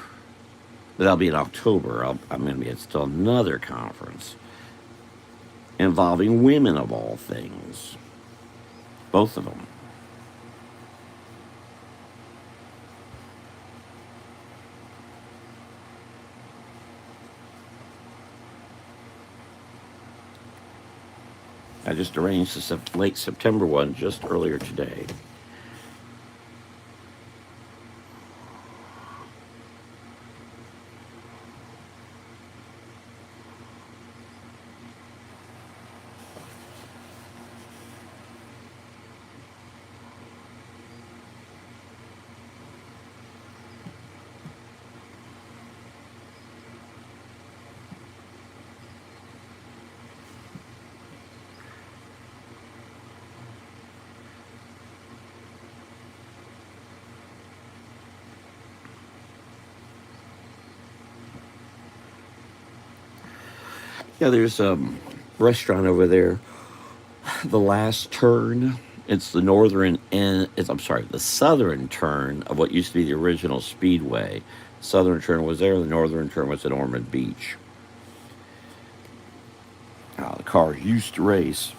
But that'll be in October. I'm gonna be at still another conference involving women of all things. Both of them. I just arranged the late September one just earlier today. Yeah, there's a restaurant over there, The Last Turn. It's the northern end. I'm sorry, the southern turn of what used to be the original Speedway. Southern turn was there. The northern turn was at Ormond Beach. The cars used to race.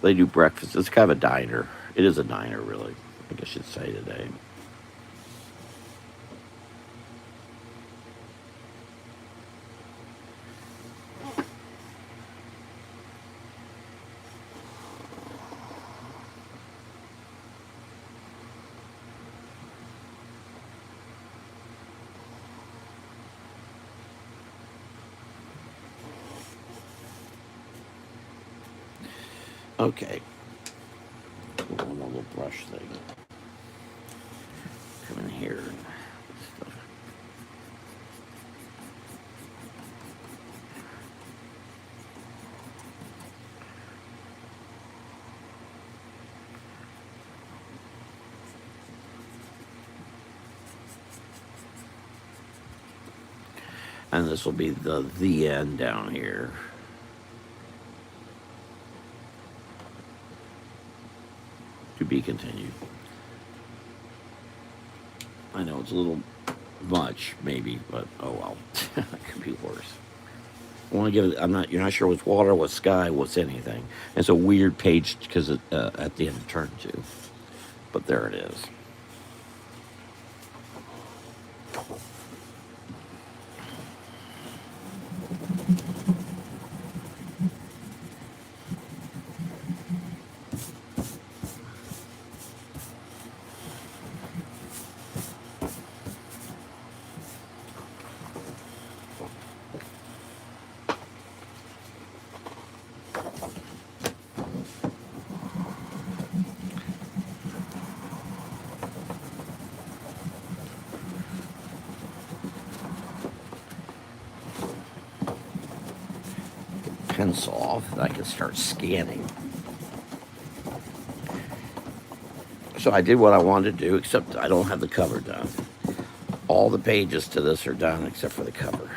They do breakfast. It's kind of a diner. It is a diner, really. I think I should say today. Okay. One little brush thing. Come in here and stuff. And this will be the end down here. To be continued. I know it's a little much, maybe, but oh well. It could be worse. I want to give it. You're not sure what's water, what's sky, what's anything. It's a weird page because it at the end of turn 2, but there it is. pencil off that I can start scanning. So I did what I wanted to do, except I don't have the cover done. All the pages to this are done except for the cover.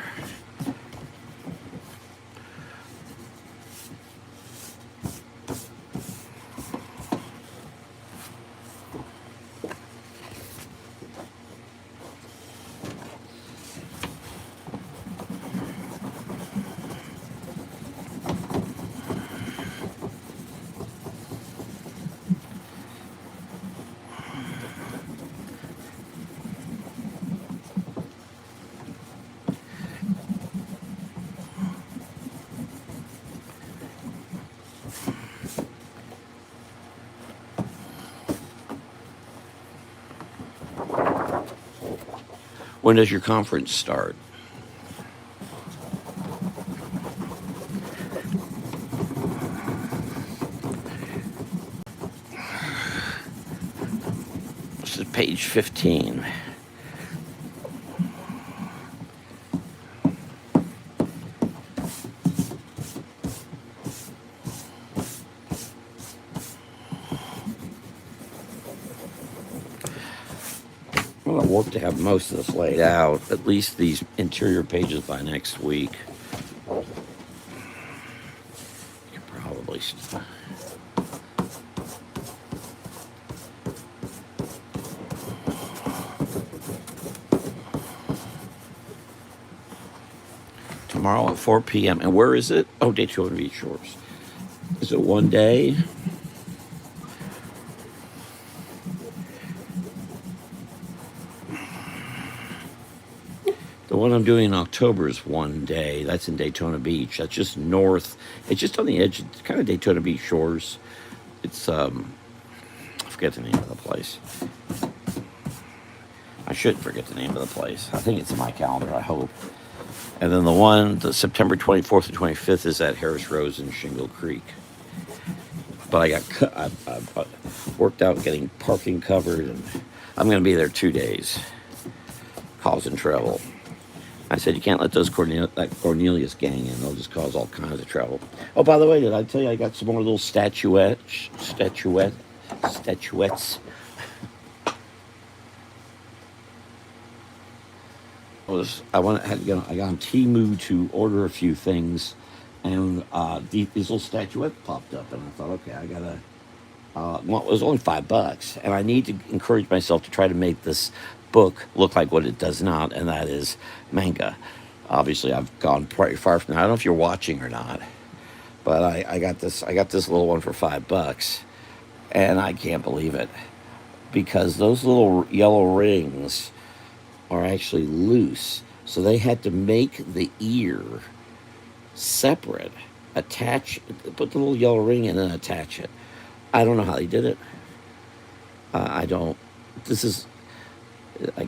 When does your conference start? This is page 15. I'm going to work to have most of this laid out, at least these interior pages by next week. You could probably. Tomorrow at 4 p.m. And where is it? Oh, Daytona Beach Shores. Is it one day? The one I'm doing in October is one day. That's in Daytona Beach. That's just north. It's just on the edge. It's kind of Daytona Beach Shores. It's, I forget the name of the place. I shouldn't forget the name of the place. I think it's in my calendar, I hope. And then the September 24th and 25th is at Harris Rose and Shingle Creek. But I worked out getting parking covered, and I'm going to be there 2 days, causing trouble. I said, you can't let that Cornelius gang in. They'll just cause all kinds of trouble. Oh, by the way, did I tell you I got some more little statuettes? I got on Temu to order a few things, and these little statuettes popped up, and I thought, okay, I gotta. Well, it was only $5, and I need to encourage myself to try to make this book look like what it does not, and that is manga. Obviously, I've gone pretty far from that. I don't know if you're watching or not, but I got this little one for $5, and I can't believe it, because those little yellow rings are actually loose. So they had to make the ear separate, put the little yellow ring in and attach it. I don't know how they did it. I don't. I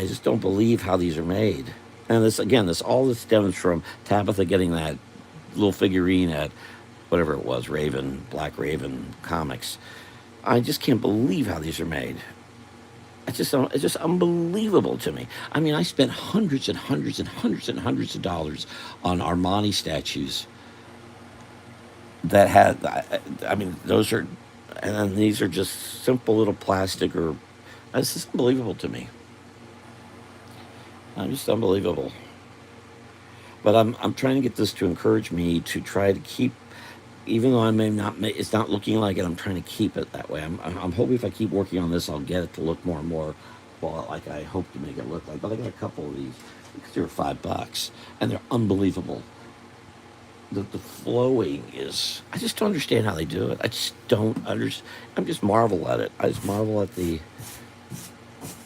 just don't believe how these are made. And this all stems from Tabitha getting that little figurine at whatever it was, Black Raven Comics. I just can't believe how these are made. It's just unbelievable to me. I mean, I spent hundreds and hundreds and hundreds and hundreds of dollars on Armani statues that had, I mean, those are, and then these are just simple little plastic it's just unbelievable to me. Just unbelievable. But I'm trying to get this to encourage me to try to keep, even though it's not looking like it, I'm trying to keep it that way. I'm hoping if I keep working on this, I'll get it to look more and more, well, like I hope to make it look like. But I got a couple of these because they were $5, and they're unbelievable. The flowing is, I just don't understand how they do it. I just don't understand. I'm just marvel at it. I just marvel at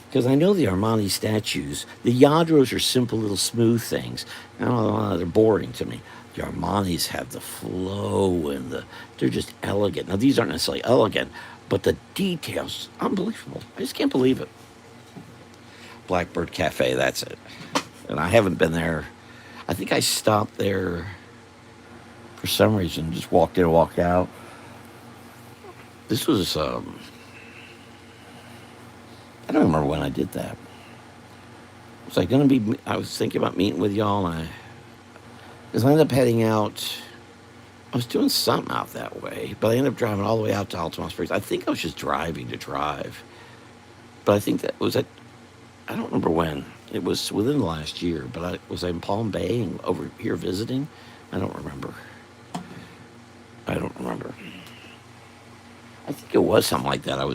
because I know the Armani statues, the Yadros are simple little smooth things. I don't know, they're boring to me. The Armanis have the flow and they're just elegant. Now, these aren't necessarily elegant, but the details, unbelievable. I just can't believe it. Blackbird Cafe, that's it. And I haven't been there. I think I stopped there for some reason, just walked in and walked out. This was, I don't remember when I did that. I was thinking about meeting with y'all, because I ended up heading out I was doing something out that way, but I ended up driving all the way out to Altamont Springs. I think I was just driving to drive, but I think that was at, I don't remember when. It was within the last year, but I was in Palm Bay and over here visiting. I don't remember. I don't remember. I think it was something like that. And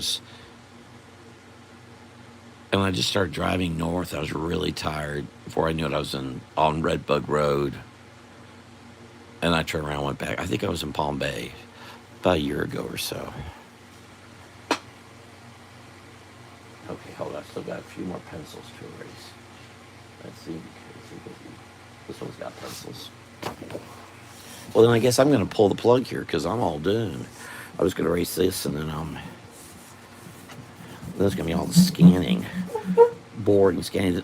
when I just started driving north, I was really tired. Before I knew it, I was on Redbug Road, and I turned around and went back. I think I was in Palm Bay about a year ago or so. Okay, hold on. I still got a few more pencils to erase. Let's see. This one's got pencils. Well, then I guess I'm going to pull the plug here because I'm all done. I was going to erase this, and then there's going to be all the scanning, board and scanning.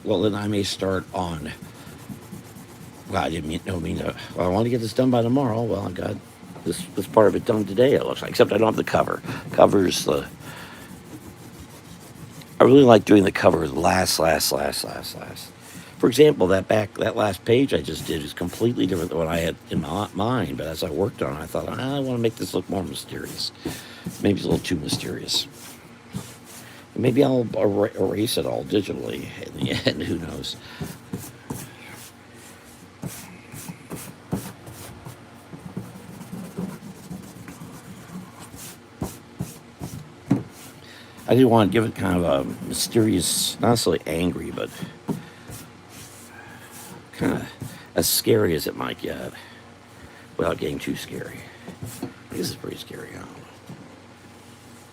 Well, then I may start on. Well, I didn't mean to. Well, I want to get this done by tomorrow. Well, I got this part of it done today. It looks like, except I don't have the cover. Covers the. I really like doing the cover last. For example, that last page I just did is completely different than what I had in my mind. But as I worked on it, I thought, I want to make this look more mysterious. Maybe it's a little too mysterious. Maybe I'll erase it all digitally in the end. Who knows? I didn't want to give it kind of a mysterious, not necessarily angry, but kind of as scary as it might get without getting too scary. This is pretty scary, huh?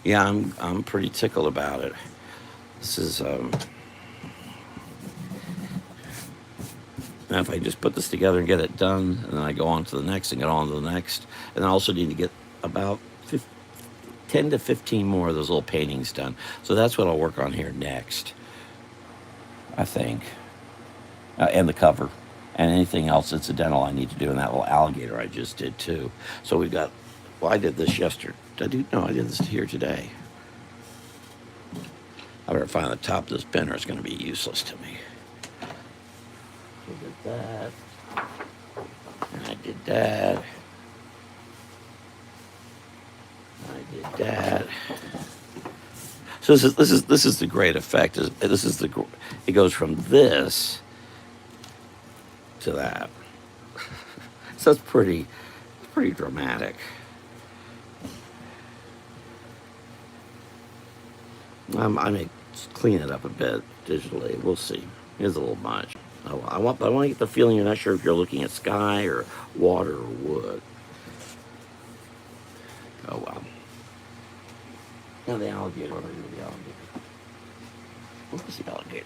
Yeah, I'm pretty tickled about it. This is now if I just put this together and get it done, and then I go on to the next and get on to the next, and I also need to get about 10 to 15 more of those little paintings done. So that's what I'll work on here next, I think. And the cover. And anything else incidental I need to do. And that little alligator I just did too. So we've got, well, I did this yesterday. I did this here today. I better find the top of this pen or it's going to be useless to me. I did that. And I did that. I did that. So this is the great effect. It goes from this to that. So it's pretty dramatic. I may clean it up a bit digitally. We'll see. It's a little much. I want to get the feeling you're not sure if you're looking at sky or water or wood. Oh well. Now the alligator. What do I do with the alligator? Where's the alligator?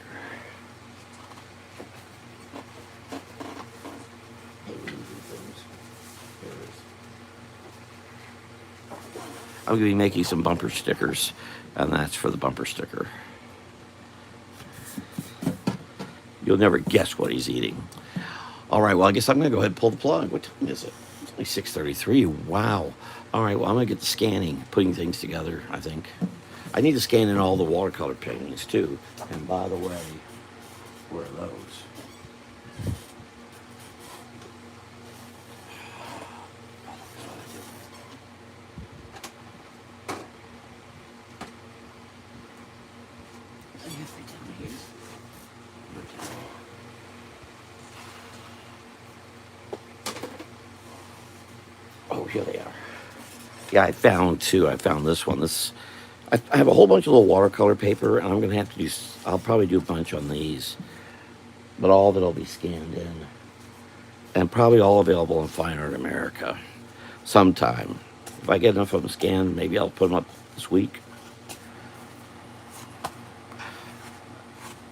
I'm going to be making some bumper stickers, and that's for the bumper sticker. You'll never guess what he's eating. All right, well, I guess I'm going to go ahead and pull the plug. What time is it? It's only 6:33. Wow. All right, well, I'm going to get the scanning, putting things together, I think. I need to scan in all the watercolor paintings, too. And by the way, where are those? Oh, here they are. Yeah, I found this one. I have a whole bunch of little watercolor paper, and I'm going to have to do, I'll probably do a bunch on these. But all of it will be scanned in. And probably all available on Fine Art America sometime. If I get enough of them scanned, maybe I'll put them up this week.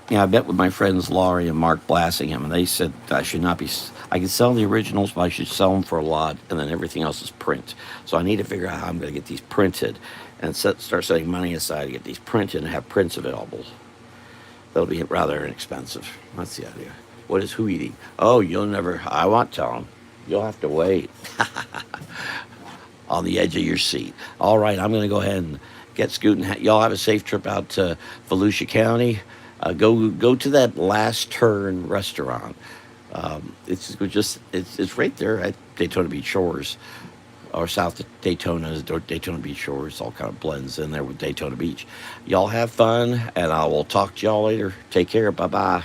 Yeah, I met with my friends Laurie and Mark Blassingham, and they said I should not be. I can sell the originals, but I should sell them for a lot, and then everything else is print. So I need to figure out how I'm going to get these printed, and start setting money aside to get these printed and have prints available. That'll be rather inexpensive. That's the idea. What is who eating? Oh, you'll never. I won't tell them. You'll have to wait. On the edge of your seat. All right, I'm going to go ahead and get scooting. Y'all have a safe trip out to Volusia County. Go to that Last Turn restaurant. It's right there at Daytona Beach Shores, or south of Daytona, or Daytona Beach Shores. All kind of blends in there with Daytona Beach. Y'all have fun, and I will talk to y'all later. Take care. Bye bye.